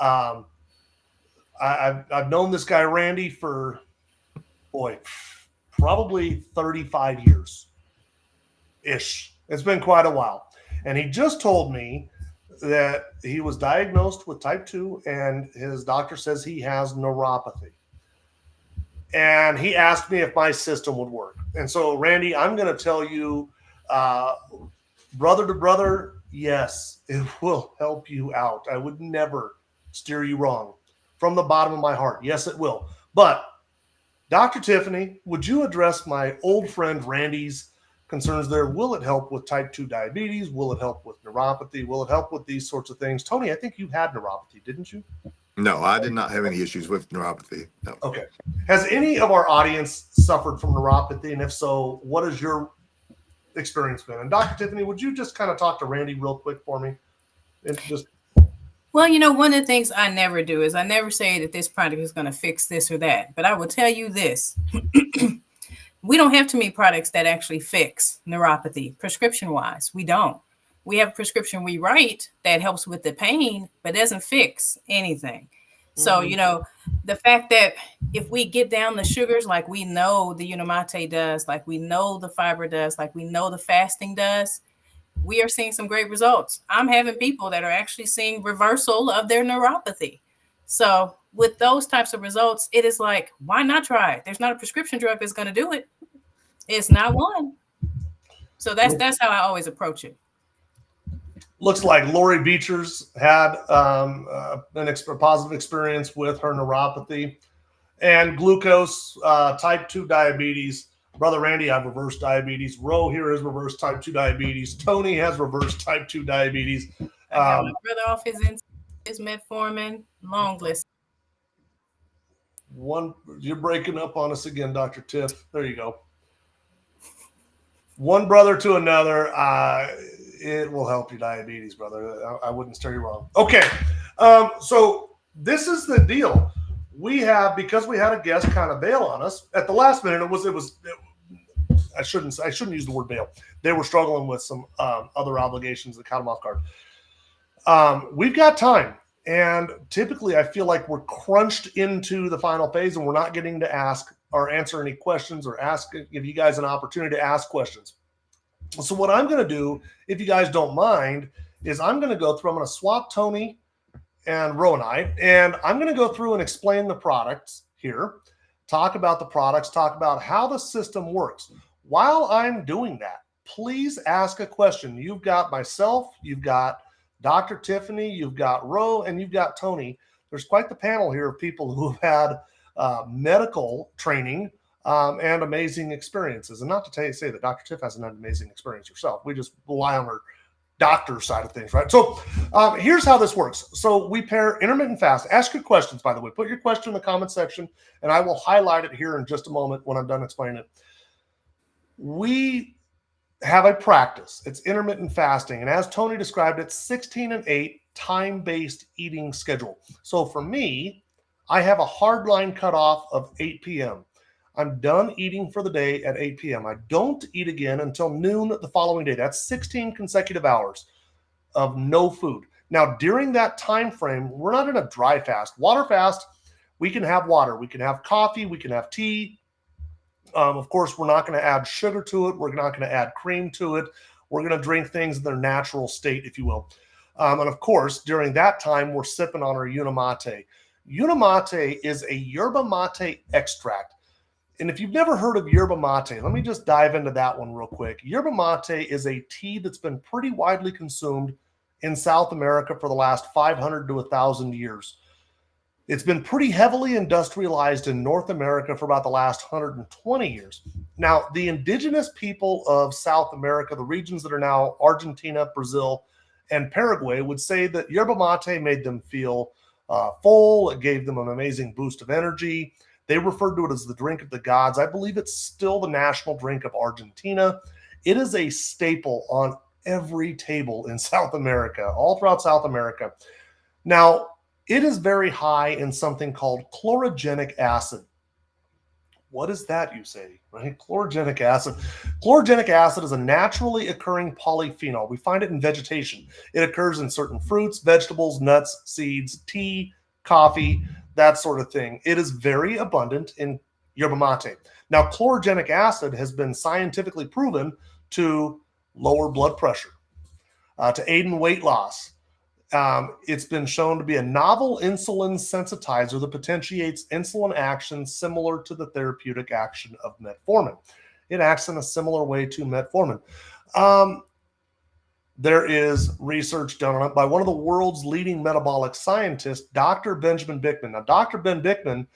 I've known this guy, Randy, for, boy, probably 35 years-ish. It's been quite a while. And he just told me that he was diagnosed with type 2 and his doctor says he has neuropathy. And he asked me if my system would work. And so, Randy, I'm going to tell you, brother to brother, yes, it will help you out. I would never steer you wrong from the bottom of my heart. Yes, it will. But Dr. Tiffany, would you address my old friend Randy's concerns there? Will it help with type 2 diabetes? Will it help with neuropathy? Will it help with these sorts of things? Tony, I think you had neuropathy, didn't you? No, I did not have any issues with neuropathy. No. Okay. Has any of our audience suffered from neuropathy? And if so, what has your experience been? And Dr. Tiffany, would you just kind of talk to Randy real quick for me? And just Well, one of the things I never do is I never say that this product is going to fix this or that. But I will tell you this. We don't have too many products that actually fix neuropathy prescription wise. We don't. We have a prescription we write that helps with the pain, but doesn't fix anything. So, the fact that if we get down the sugars like we know the Unimate does, like we know the fiber does, like we know the fasting does, we are seeing some great results. I'm having people that are actually seeing reversal of their neuropathy. So with those types of results, it is like, why not try it? There's not a prescription drug that's going to do it. It's not one. So that's how I always approach it. Looks like Lori Beecher's had a positive experience with her neuropathy and glucose, type 2 diabetes. Brother Randy, I have reverse diabetes. Ro here has reverse type 2 diabetes. Tony has reverse type 2 diabetes. I got my brother off his metformin, long list. You're breaking up on us again, Dr. Tiff. There you go. One brother to another. It will help your diabetes, brother. I wouldn't steer you wrong. Okay. So this is the deal. Because we had a guest kind of bail on us at the last minute. I shouldn't use the word bail. They were struggling with some other obligations that caught them off guard. We've got time. And typically I feel like we're crunched into the final phase and we're not getting to ask or answer any questions or give you guys an opportunity to ask questions. So what I'm going to do, if you guys don't mind, is I'm going to swap Tony and Ro and I'm going to go through and explain the products here, talk about the products, talk about how the system works. While I'm doing that, please ask a question. You've got myself, you've got Dr. Tiffany, you've got Ro, and you've got Tony. There's quite the panel here of people who have had medical training and amazing experiences. And not to say that Dr. Tiff hasn't had an amazing experience herself. We just rely on her doctor side of things, right? So here's how this works. So we pair intermittent fast. Ask your questions, by the way. Put your question in the comment section, and I will highlight it here in just a moment when I'm done explaining it. We have a practice. It's intermittent fasting. And as Tony described it, 16 and 8 time-based eating schedule. So for me, I have a hard line cutoff of 8 p.m. I'm done eating for the day at 8 p.m. I don't eat again until noon the following day. That's 16 consecutive hours of no food. Now, during that time frame, we're not in a dry fast. Water fast, we can have water. We can have coffee. We can have tea. Of course, we're not going to add sugar to it. We're not going to add cream to it. We're going to drink things in their natural state, if you will. And of course, during that time, we're sipping on our Unimate. Unimate is a yerba mate extract. And if you've never heard of yerba mate, let me just dive into that one real quick. Yerba mate is a tea that's been pretty widely consumed in South America for the last 500 to 1,000 years. It's been pretty heavily industrialized in North America for about the last 120 years. Now, the indigenous people of South America, the regions that are now Argentina, Brazil, and Paraguay, would say that yerba mate made them feel full. It gave them an amazing boost of energy. They referred to it as the drink of the gods. I believe it's still the national drink of Argentina. It is a staple on every table in South America, all throughout South America. Now, it is very high in something called chlorogenic acid. What is that, you say? Right? Chlorogenic acid. Chlorogenic acid is a naturally occurring polyphenol. We find it in vegetation. It occurs in certain fruits, vegetables, nuts, seeds, tea, coffee, that sort of thing. It is very abundant in yerba mate. Now, chlorogenic acid has been scientifically proven to lower blood pressure, to aid in weight loss. It's been shown to be a novel insulin sensitizer that potentiates insulin action similar to the therapeutic action of metformin. It acts in a similar way to metformin. There is research done on it by one of the world's leading metabolic scientists, Dr. Benjamin Bickman. Now, Dr. Ben Bickman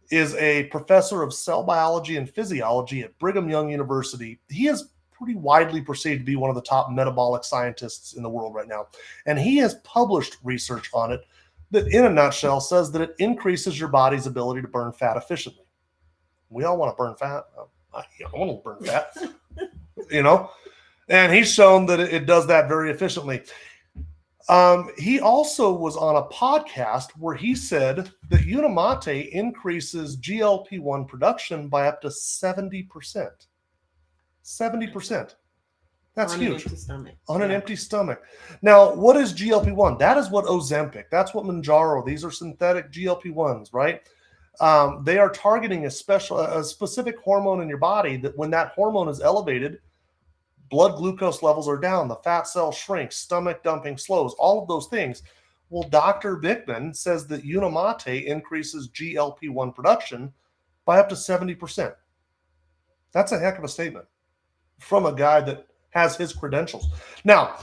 is a professor of cell biology and physiology at Brigham Young University. He is pretty widely perceived to be one of the top metabolic scientists in the world right now. And he has published research on it that, in a nutshell, says that it increases your body's ability to burn fat efficiently. We all want to burn fat. I want to burn fat, and he's shown that it does that very efficiently. He also was on a podcast where he said that Unimate increases GLP-1 production by up to 70%. 70%. That's on huge. An empty stomach. On an empty stomach. Now, what is GLP-1? That is what Ozempic, that's what Mounjaro, these are synthetic GLP-1s, right? They are targeting a specific hormone in your body that when that hormone is elevated, blood glucose levels are down, the fat cell shrinks, stomach dumping slows, all of those things. Well, Dr. Bickman says that Unimate increases GLP-1 production by up to 70%. That's a heck of a statement from a guy that has his credentials. Now,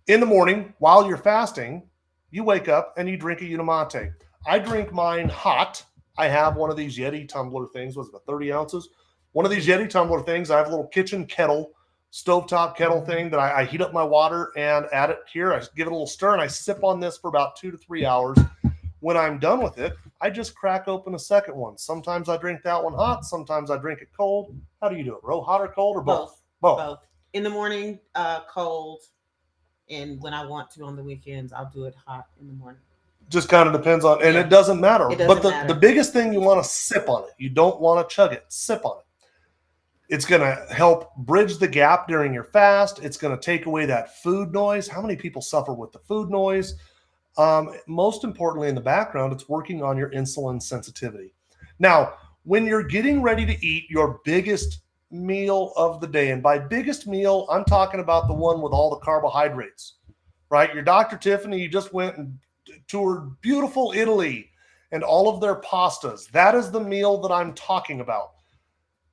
in the morning, while you're fasting, you wake up and you drink a Unimate. I drink mine hot. I have one of these Yeti tumbler things, was it 30 ounces? One of these Yeti tumbler things, I have a little kitchen kettle, stovetop kettle thing that I heat up my water and add it here. I give it a little stir and I sip on this for about 2 to 3 hours. When I'm done with it, I just crack open a second one. Sometimes I drink that one hot. Sometimes I drink it cold. How do you do it, Ro? Hot or cold or both? Both. In the morning, cold. And when I want to on the weekends, I'll do it hot in the morning. Just kind of depends on, and it doesn't matter. It doesn't but matter. The biggest thing, you want to sip on it. You don't want to chug it. Sip on it. It's going to help bridge the gap during your fast. It's going to take away that food noise. How many people suffer with the food noise? Most importantly, in the background, it's working on your insulin sensitivity. Now, when you're getting ready to eat your biggest meal of the day, and by biggest meal, I'm talking about the one with all the carbohydrates, right? Your Dr. Tiffany, you just went and toured beautiful Italy and all of their pastas. That is the meal that I'm talking about.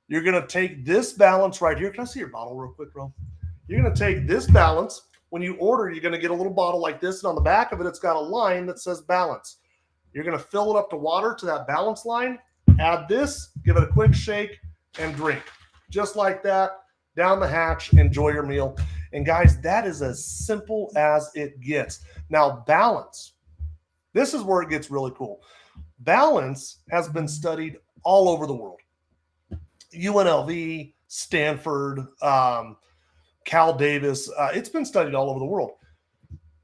You're going to take this balance right here. Can I see your bottle real quick, Ro? You're going to take this balance. When you order, you're going to get a little bottle like this, and on the back of it, it's got a line that says balance. You're going to fill it up to water to that balance line, add this, give it a quick shake, and drink. Just like that, down the hatch, enjoy your meal. And guys, that is as simple as it gets. Now, balance. This is where it gets really cool. Balance has been studied all over the world. UNLV, Stanford, Cal Davis. It's been studied all over the world.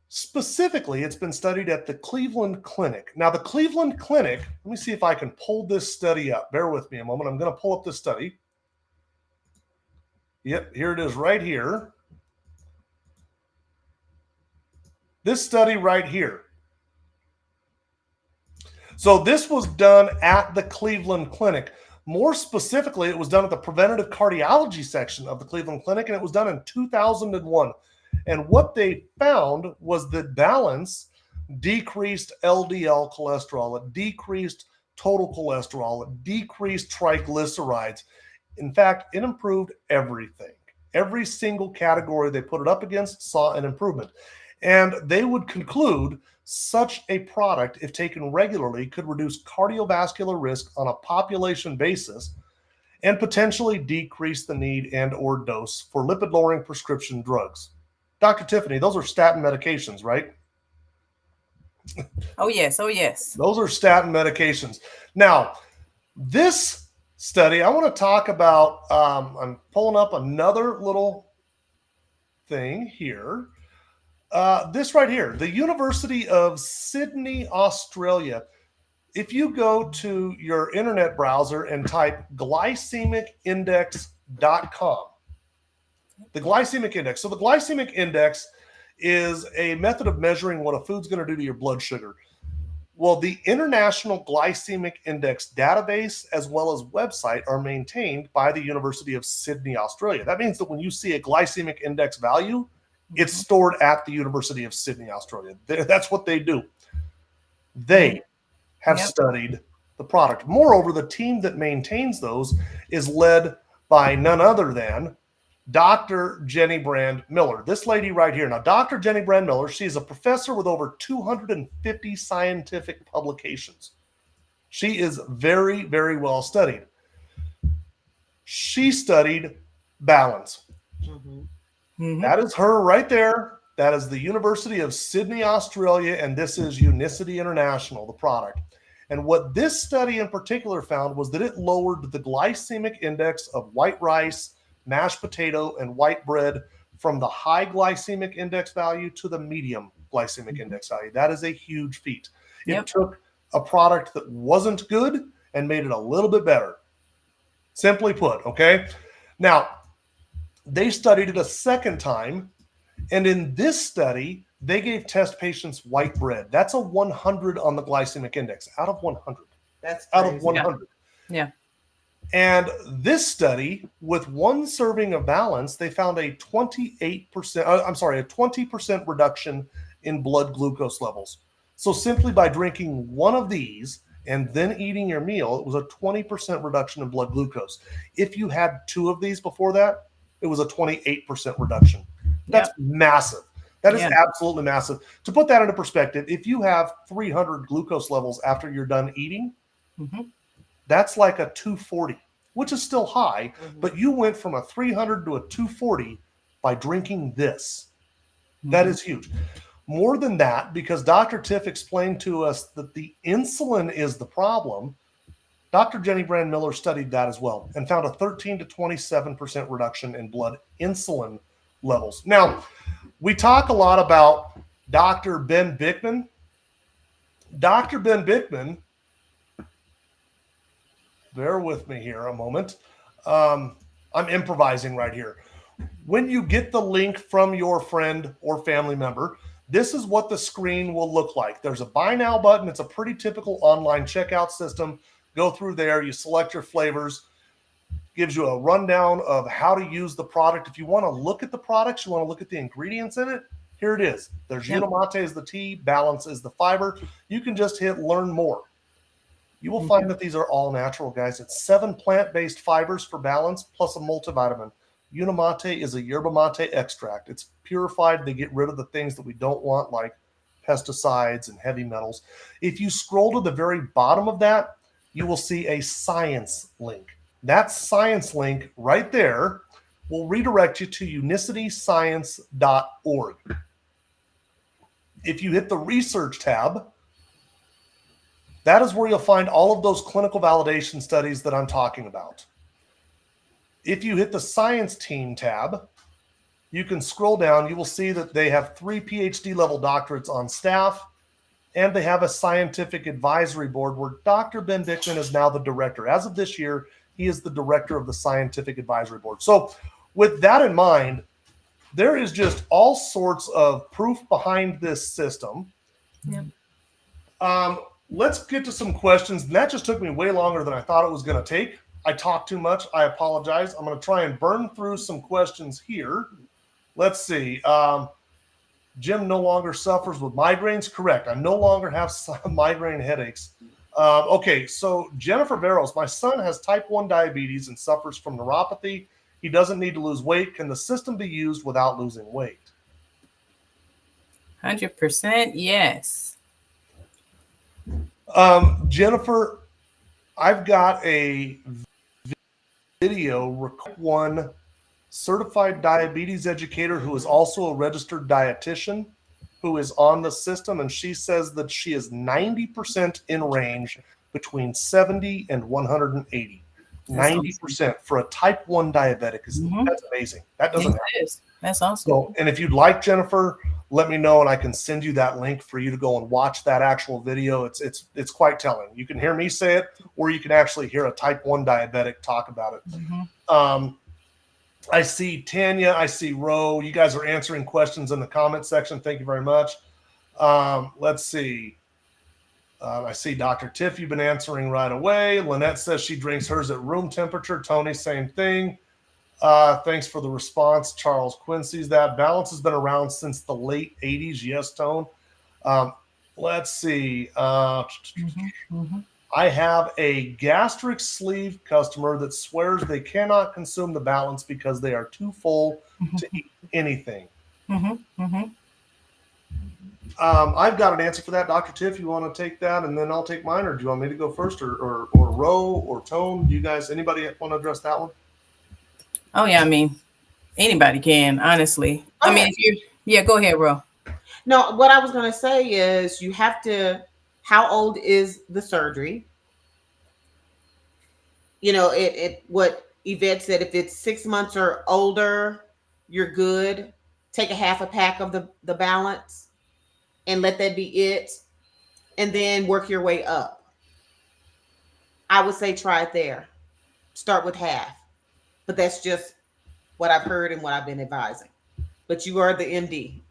Specifically, it's been studied at the Cleveland Clinic. Now, the Cleveland Clinic, let me see if I can pull this study up. Bear with me a moment. I'm going to pull up this study. Yep, here it is right here. This study right here. So this was done at the Cleveland Clinic. More specifically, it was done at the preventative cardiology section of the Cleveland Clinic, and it was done in 2001. And what they found was that balance decreased LDL cholesterol, it decreased total cholesterol, it decreased triglycerides. In fact, it improved everything. Every single category they put it up against saw an improvement. And they would conclude such a product, if taken regularly, could reduce cardiovascular risk on a population basis and potentially decrease the need and or dose for lipid-lowering prescription drugs. Dr. Tiffany, those are statin medications, right? Oh, yes. Oh, yes. Those are statin medications. Now, this study, I want to talk about, I'm pulling up another little thing here. This right here, the University of Sydney, Australia, if you go to your internet browser and type glycemicindex.com, the glycemic index. So the glycemic index is a method of measuring what a food's going to do to your blood sugar. Well, the International Glycemic Index database as well as website are maintained by the University of Sydney, Australia. That means that when you see a glycemic index value, it's stored at the University of Sydney, Australia. That's what they do. They have studied the product. Moreover, the team that maintains those is led by none other than Dr. Jenny Brand Miller. This lady right here. Now, Dr. Jenny Brand Miller, she's a professor with over 250 scientific publications. She is very, very well studied. She studied balance. That is her right there. That is the University of Sydney, Australia, and this is Unicity International, the product. And what this study in particular found was that it lowered the glycemic index of white rice, mashed potato, and white bread from the high glycemic index value to the medium glycemic index value. That is a huge feat. It took a product that wasn't good and made it a little bit better. Simply put, okay? Now, they studied it a second time, and in this study, they gave test patients white bread. That's a 100 on the glycemic index, out of 100. That's out crazy. of 100. Yeah. And this study, with one serving of balance, they found a 20% reduction in blood glucose levels. So simply by drinking one of these and then eating your meal, it was a 20% reduction in blood glucose. If you had two of these before that, it was a 28% reduction. That's massive. That is absolutely massive. To put that into perspective, if you have 300 glucose levels after you're done eating, that's like a 240, which is still high, but you went from a 300 to a 240 by drinking this. That is huge. More than that, because Dr. Tiff explained to us that the insulin is the problem, Dr. Jenny Brand Miller studied that as well and found a 13 to 27% reduction in blood insulin levels. Now, we talk a lot about Dr. Ben Bickman. Dr. Ben Bickman, bear with me here a moment. I'm improvising right here. When you get the link from your friend or family member, this is what the screen will look like. There's a buy now button. It's a pretty typical online checkout system. Go through there, you select your flavors, gives you a rundown of how to use the product. If you want to look at the products, you want to look at the ingredients in it, here it is. There's Unimate is the tea, Balance is the fiber. You can just hit learn more. You will find that these are all natural, guys. It's 7 plant-based fibers for Balance plus a multivitamin. Unimate is a yerba mate extract. It's purified. They get rid of the things that we don't want, like pesticides and heavy metals. If you scroll to the very bottom of that, you will see a science link. That science link right there will redirect you to unicityscience.org. If you hit the research tab, that is where you'll find all of those clinical validation studies that I'm talking about. If you hit the science team tab, you can scroll down. You will see that they have 3 PhD level doctorates on staff, and they have a scientific advisory board where Dr. Ben Bickman is now the director. As of this year, he is the director of the scientific advisory board. So with that in mind, there is just all sorts of proof behind this system. Let's get to some questions. And that just took me way longer than I thought it was going to take. I talked too much. I apologize. I'm going to try and burn through some questions here. Let's see. Jim no longer suffers with migraines. Correct. I no longer have migraine headaches. Okay, so Jennifer Barrows, my son has type 1 diabetes and suffers from neuropathy. He doesn't need to lose weight. Can the system be used without losing weight? 100% yes. Jennifer, I've got a video, one certified diabetes educator who is also a registered dietitian who is on the system, and she says that she is 90% in range between 70 and 180. 90% for a type 1 diabetic. That's amazing. That doesn't happen. That's awesome. So, and if you'd like, Jennifer, let me know and I can send you that link for you to go and watch that actual video. It's quite telling. You can hear me say it, or you can actually hear a type 1 diabetic talk about it. Mm-hmm. I see Tanya, I see Ro. You guys are answering questions in the comment section. Thank you very much. Let's see. I see Dr. Tiff, you've been answering right away. Lynette says she drinks hers at room temperature. Tony, same thing. Thanks for the response. Charles Quincy's that. Balance has been around since the late 80s. Yes, Tone. Let's see. I have a gastric sleeve customer that swears they cannot consume the balance because they are too full to eat anything. I've got an answer for that, Dr. Tiff. You want to take that, and then I'll take mine, or do you want me to go first, or Ro or Tone? Do you guys, anybody want to address that one? Oh yeah, I mean, anybody can, honestly. I mean, go ahead, Ro. No, what I was going to say is you have to, how old is the surgery? You know, what Yvette said, if it's 6 months or older, you're good. Take a half a pack of the balance and let that be it. And then work your way up. I would say try it there. Start with half. But that's just what I've heard and what I've been advising. But you are the MD.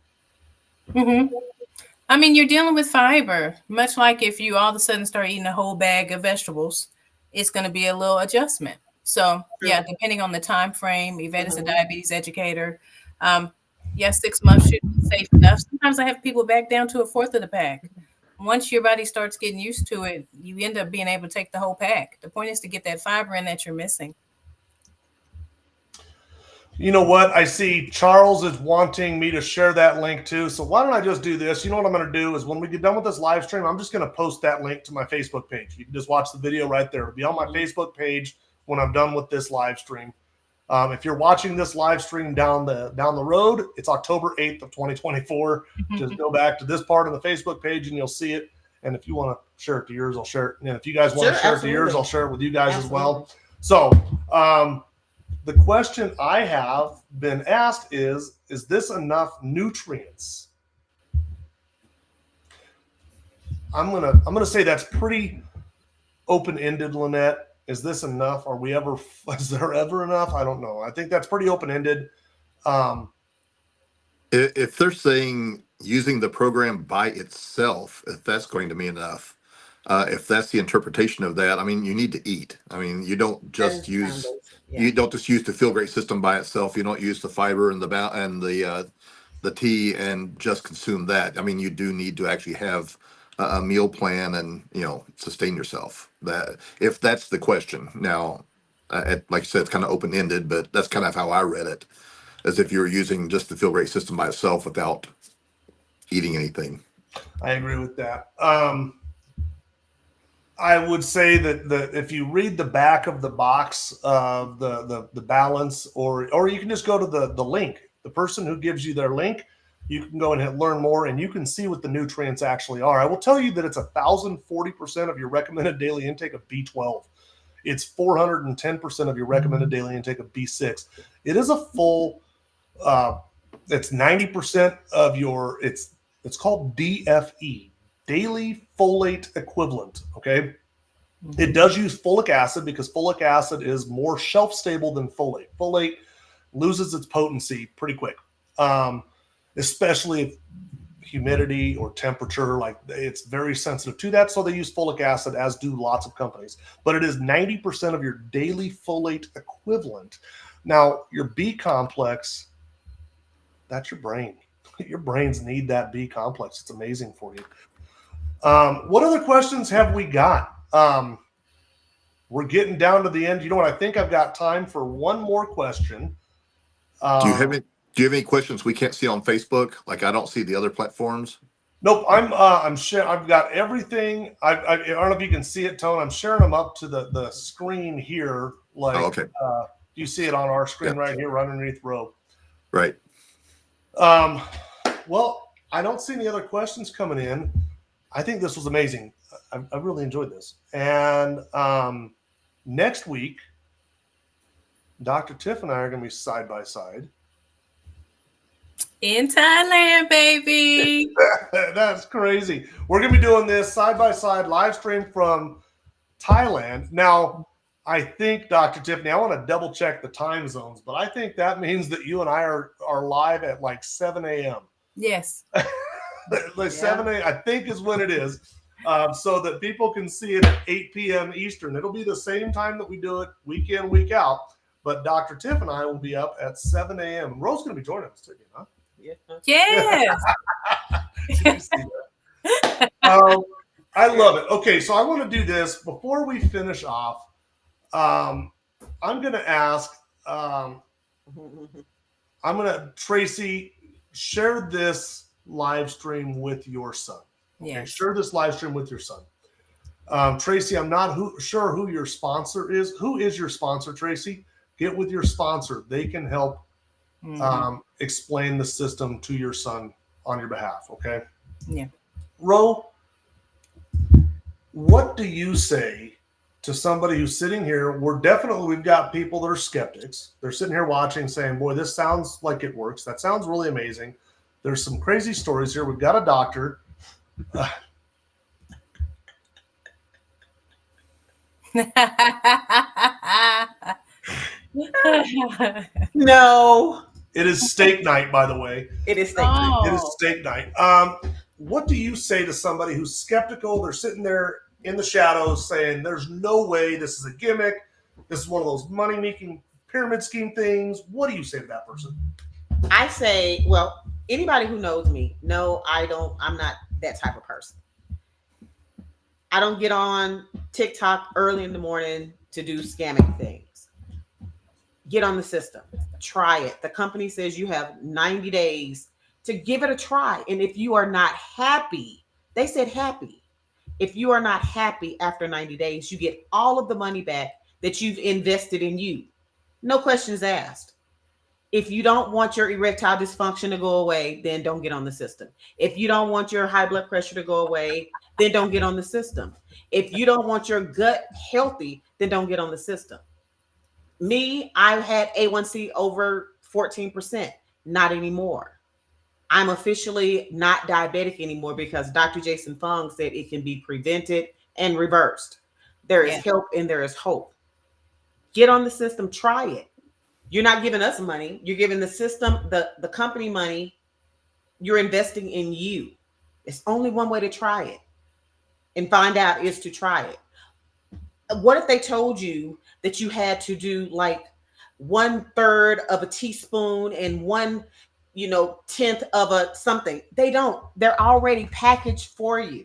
I mean, you're dealing with fiber, much like if you all of a sudden start eating a whole bag of vegetables, it's going to be a little adjustment. So yeah, depending on the time frame, Yvette is a diabetes educator. 6 months should be safe enough. Sometimes I have people back down to a fourth of the pack. Once your body starts getting used to it, you end up being able to take the whole pack. The point is to get that fiber in that you're missing. You know what? I see Charles is wanting me to share that link too. So why don't I just do this? You know what I'm going to do is when we get done with this live stream, I'm just going to post that link to my Facebook page. You can just watch the video right there. It'll be on my Facebook page when I'm done with this live stream. If you're watching this live stream down the road, it's October 8th of 2024. Just go back to this part of the Facebook page and you'll see it. And if you want to share it to yours, I'll share it. And if you guys want to share it to yours, I'll share it with you guys as well. So the question I have been asked is this enough nutrients? I'm gonna say that's pretty open-ended, Lynette. Is this enough? Is there ever enough? I don't know. I think that's pretty open-ended. If they're saying using the program by itself, if that's going to be enough, if that's the interpretation of that, I mean, you need to eat. I mean, you don't just use the Feel Great system by itself. You don't use the fiber and the tea and just consume that. I mean, you do need to actually have a meal plan and, sustain yourself. That if that's the question. Now, like I said, it's kind of open-ended, but that's kind of how I read it, as if you're using just the Feel Great system by itself without eating anything. I agree with that. I would say that if you read the back of the box of the balance, or you can just go to the link, the person who gives you their link, you can go and learn more, and you can see what the nutrients actually are. I will tell you that it's 1,040% of your recommended daily intake of B12. It's 410% of your recommended daily intake of B6. It is a full. It's 90% of your. It's called DFE, daily folate equivalent. Okay. It does use folic acid because folic acid is more shelf stable than folate. Folate loses its potency pretty quick. Especially if humidity or temperature, like it's very sensitive to that. So they use folic acid, as do lots of companies. But it is 90% of your daily folate equivalent. Now, your B complex, that's your brain. Your brains need that B complex. It's amazing for you. What other questions have we got? We're getting down to the end. You know what? I think I've got time for one more question. Do you have any questions we can't see on Facebook? Like, I don't see the other platforms. Nope. I'm sharing. I've got everything. I don't know if you can see it, Tone. I'm sharing them up to the screen here. Like, okay. You see it on our screen right here, right underneath Ro. Right. Well, I don't see any other questions coming in. I think this was amazing. I really enjoyed this. And next week, Dr. Tiff and I are going to be side by side. In Thailand, baby. That's crazy. We're going to be doing this side by side live stream from Thailand. Now, I think, Dr. Tiffany, I want to double check the time zones, but I think that means that you and I are live at like 7 a.m. Yes. Like 7 a.m. I think is when it is. So that people can see it at 8 p.m. Eastern. It'll be the same time that we do it week in, week out. But Dr. Tiff and I will be up at 7 a.m. Rose's going to be joining us too, you know? Yes. I love it. Okay, so I want to do this before we finish off. I'm going to ask, Tracy, share this live stream with your son. Okay, Yes. share this live stream with your son. Tracy, I'm not sure who your sponsor is. Who is your sponsor, Tracy? Get with your sponsor. They can help explain the system to your son on your behalf, okay? Yeah. Ro, what do you say to somebody who's sitting here? We've got people that are skeptics. They're sitting here watching saying, boy, this sounds like it works. That sounds really amazing. There's some crazy stories here. We've got a doctor. No. It is steak night, by the way. It is steak night. It is steak night. What do you say to somebody who's skeptical? They're sitting there in the shadows saying, there's no way this is a gimmick. This is one of those money-making pyramid scheme things. What do you say to that person? I say, well, anybody who knows me, no, I'm not that type of person. I don't get on TikTok early in the morning to do scamming things. Get on the system. Try it. The company says you have 90 days to give it a try. And if you are not happy, they said happy. If you are not happy after 90 days, you get all of the money back that you've invested in you. No questions asked. If you don't want your erectile dysfunction to go away, then don't get on the system. If you don't want your high blood pressure to go away, then don't get on the system. If you don't want your gut healthy, then don't get on the system. Me, I had A1C over 14%. Not anymore. I'm officially not diabetic anymore because Dr. Jason Fung said it can be prevented and reversed. There is help and there is hope. Get on the system, try it. You're not giving us money. You're giving the system, the company money. You're investing in you. It's only one way to try it and find out is to try it. What if they told you that you had to do like 1/3 of a teaspoon and 1/10 of a something? They don't. They're already packaged for you.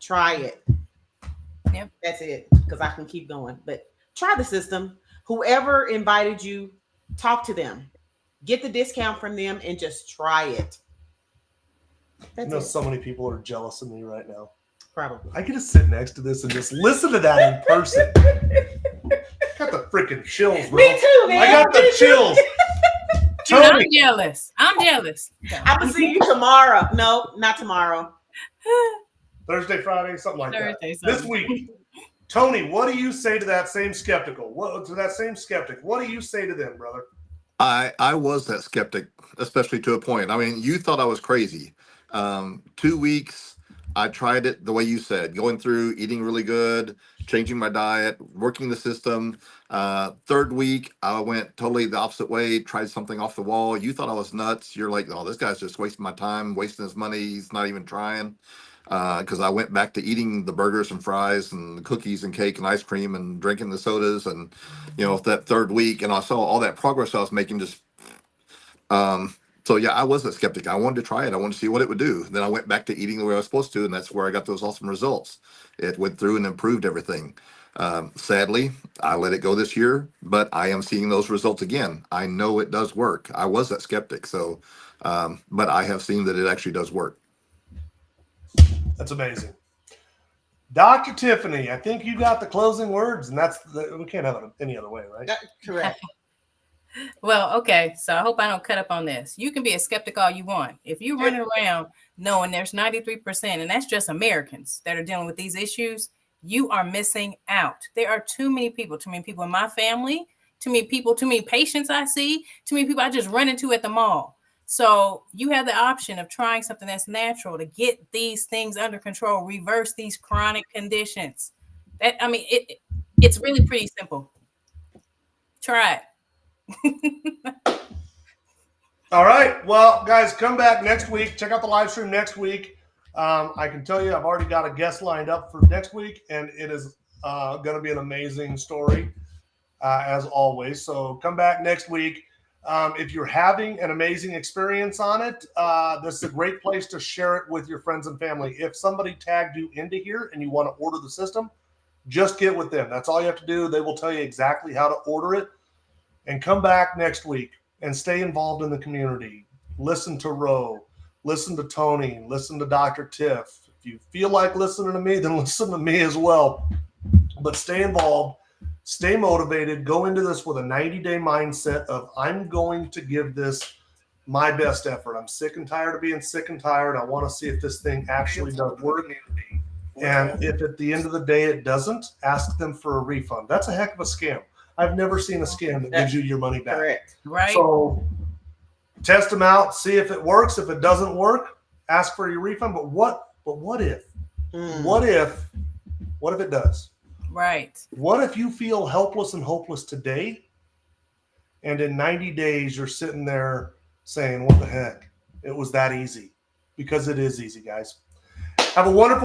Try it. Yep. That's it. Because I can keep going. But try the system. Whoever invited you, talk to them. Get the discount from them and just try it. That's it. So many people are jealous of me right now. Probably. I get to sit next to this and just listen to that in person. Got the freaking chills, bro. Me too, man. I got the chills. I'm jealous. I'm jealous. I will see you tomorrow. No, not tomorrow. Thursday, Friday, something like Thursday, that. This week. Tony, what do you say to that same skeptic? What do you say to them, brother? I was that skeptic, especially to a point. I mean, you thought I was crazy. 2 weeks, I tried it the way you said, going through, eating really good, changing my diet, working the system. Third week, I went totally the opposite way, tried something off the wall. You thought I was nuts. You're like, oh, this guy's just wasting my time, wasting his money. He's not even trying. Because I went back to eating the burgers and fries and the cookies and cake and ice cream and drinking the sodas. And, that third week, and I saw all that progress I was making just, so yeah, I was a skeptic. I wanted to try it. I wanted to see what it would do. Then I went back to eating the way I was supposed to, and that's where I got those awesome results. It went through and improved everything. Sadly, I let it go this year, but I am seeing those results again. I know it does work. I was that skeptic. So, but I have seen that it actually does work. That's amazing. Dr. Tiffany, I think you got the closing words, and we can't have it any other way, right? Correct. Well, okay. So I hope I don't cut up on this. You can be a skeptic all you want. If you run around knowing there's 93%, and that's just Americans that are dealing with these issues, you are missing out. There are too many people in my family, too many patients I see, too many people I just run into at the mall. So you have the option of trying something that's natural to get these things under control, reverse these chronic conditions. It's really pretty simple. Try it. All right. Well, guys, come back next week. Check out the live stream next week. I can tell you I've already got a guest lined up for next week, and it is going to be an amazing story, as always. So come back next week. If you're having an amazing experience on it, this is a great place to share it with your friends and family. If somebody tagged you into here and you want to order the system, just get with them. That's all you have to do. They will tell you exactly how to order it. And come back next week and stay involved in the community. Listen to Ro, listen to Tony, listen to Dr. Tiff. If you feel like listening to me, then listen to me as well. But stay involved, stay motivated, go into this with a 90-day mindset of I'm going to give this my best effort. I'm sick and tired of being sick and tired. I want to see if this thing actually does work. And if at the end of the day it doesn't, ask them for a refund. That's a heck of a scam. I've never seen a scam that gives you your money back. Correct. Right. So test them out, see if it works. If it doesn't work, ask for your refund. But what if? What if it does? Right. What if you feel helpless and hopeless today, and in 90 days you're sitting there saying, what the heck? It was that easy. Because it is easy, guys. Have a wonderful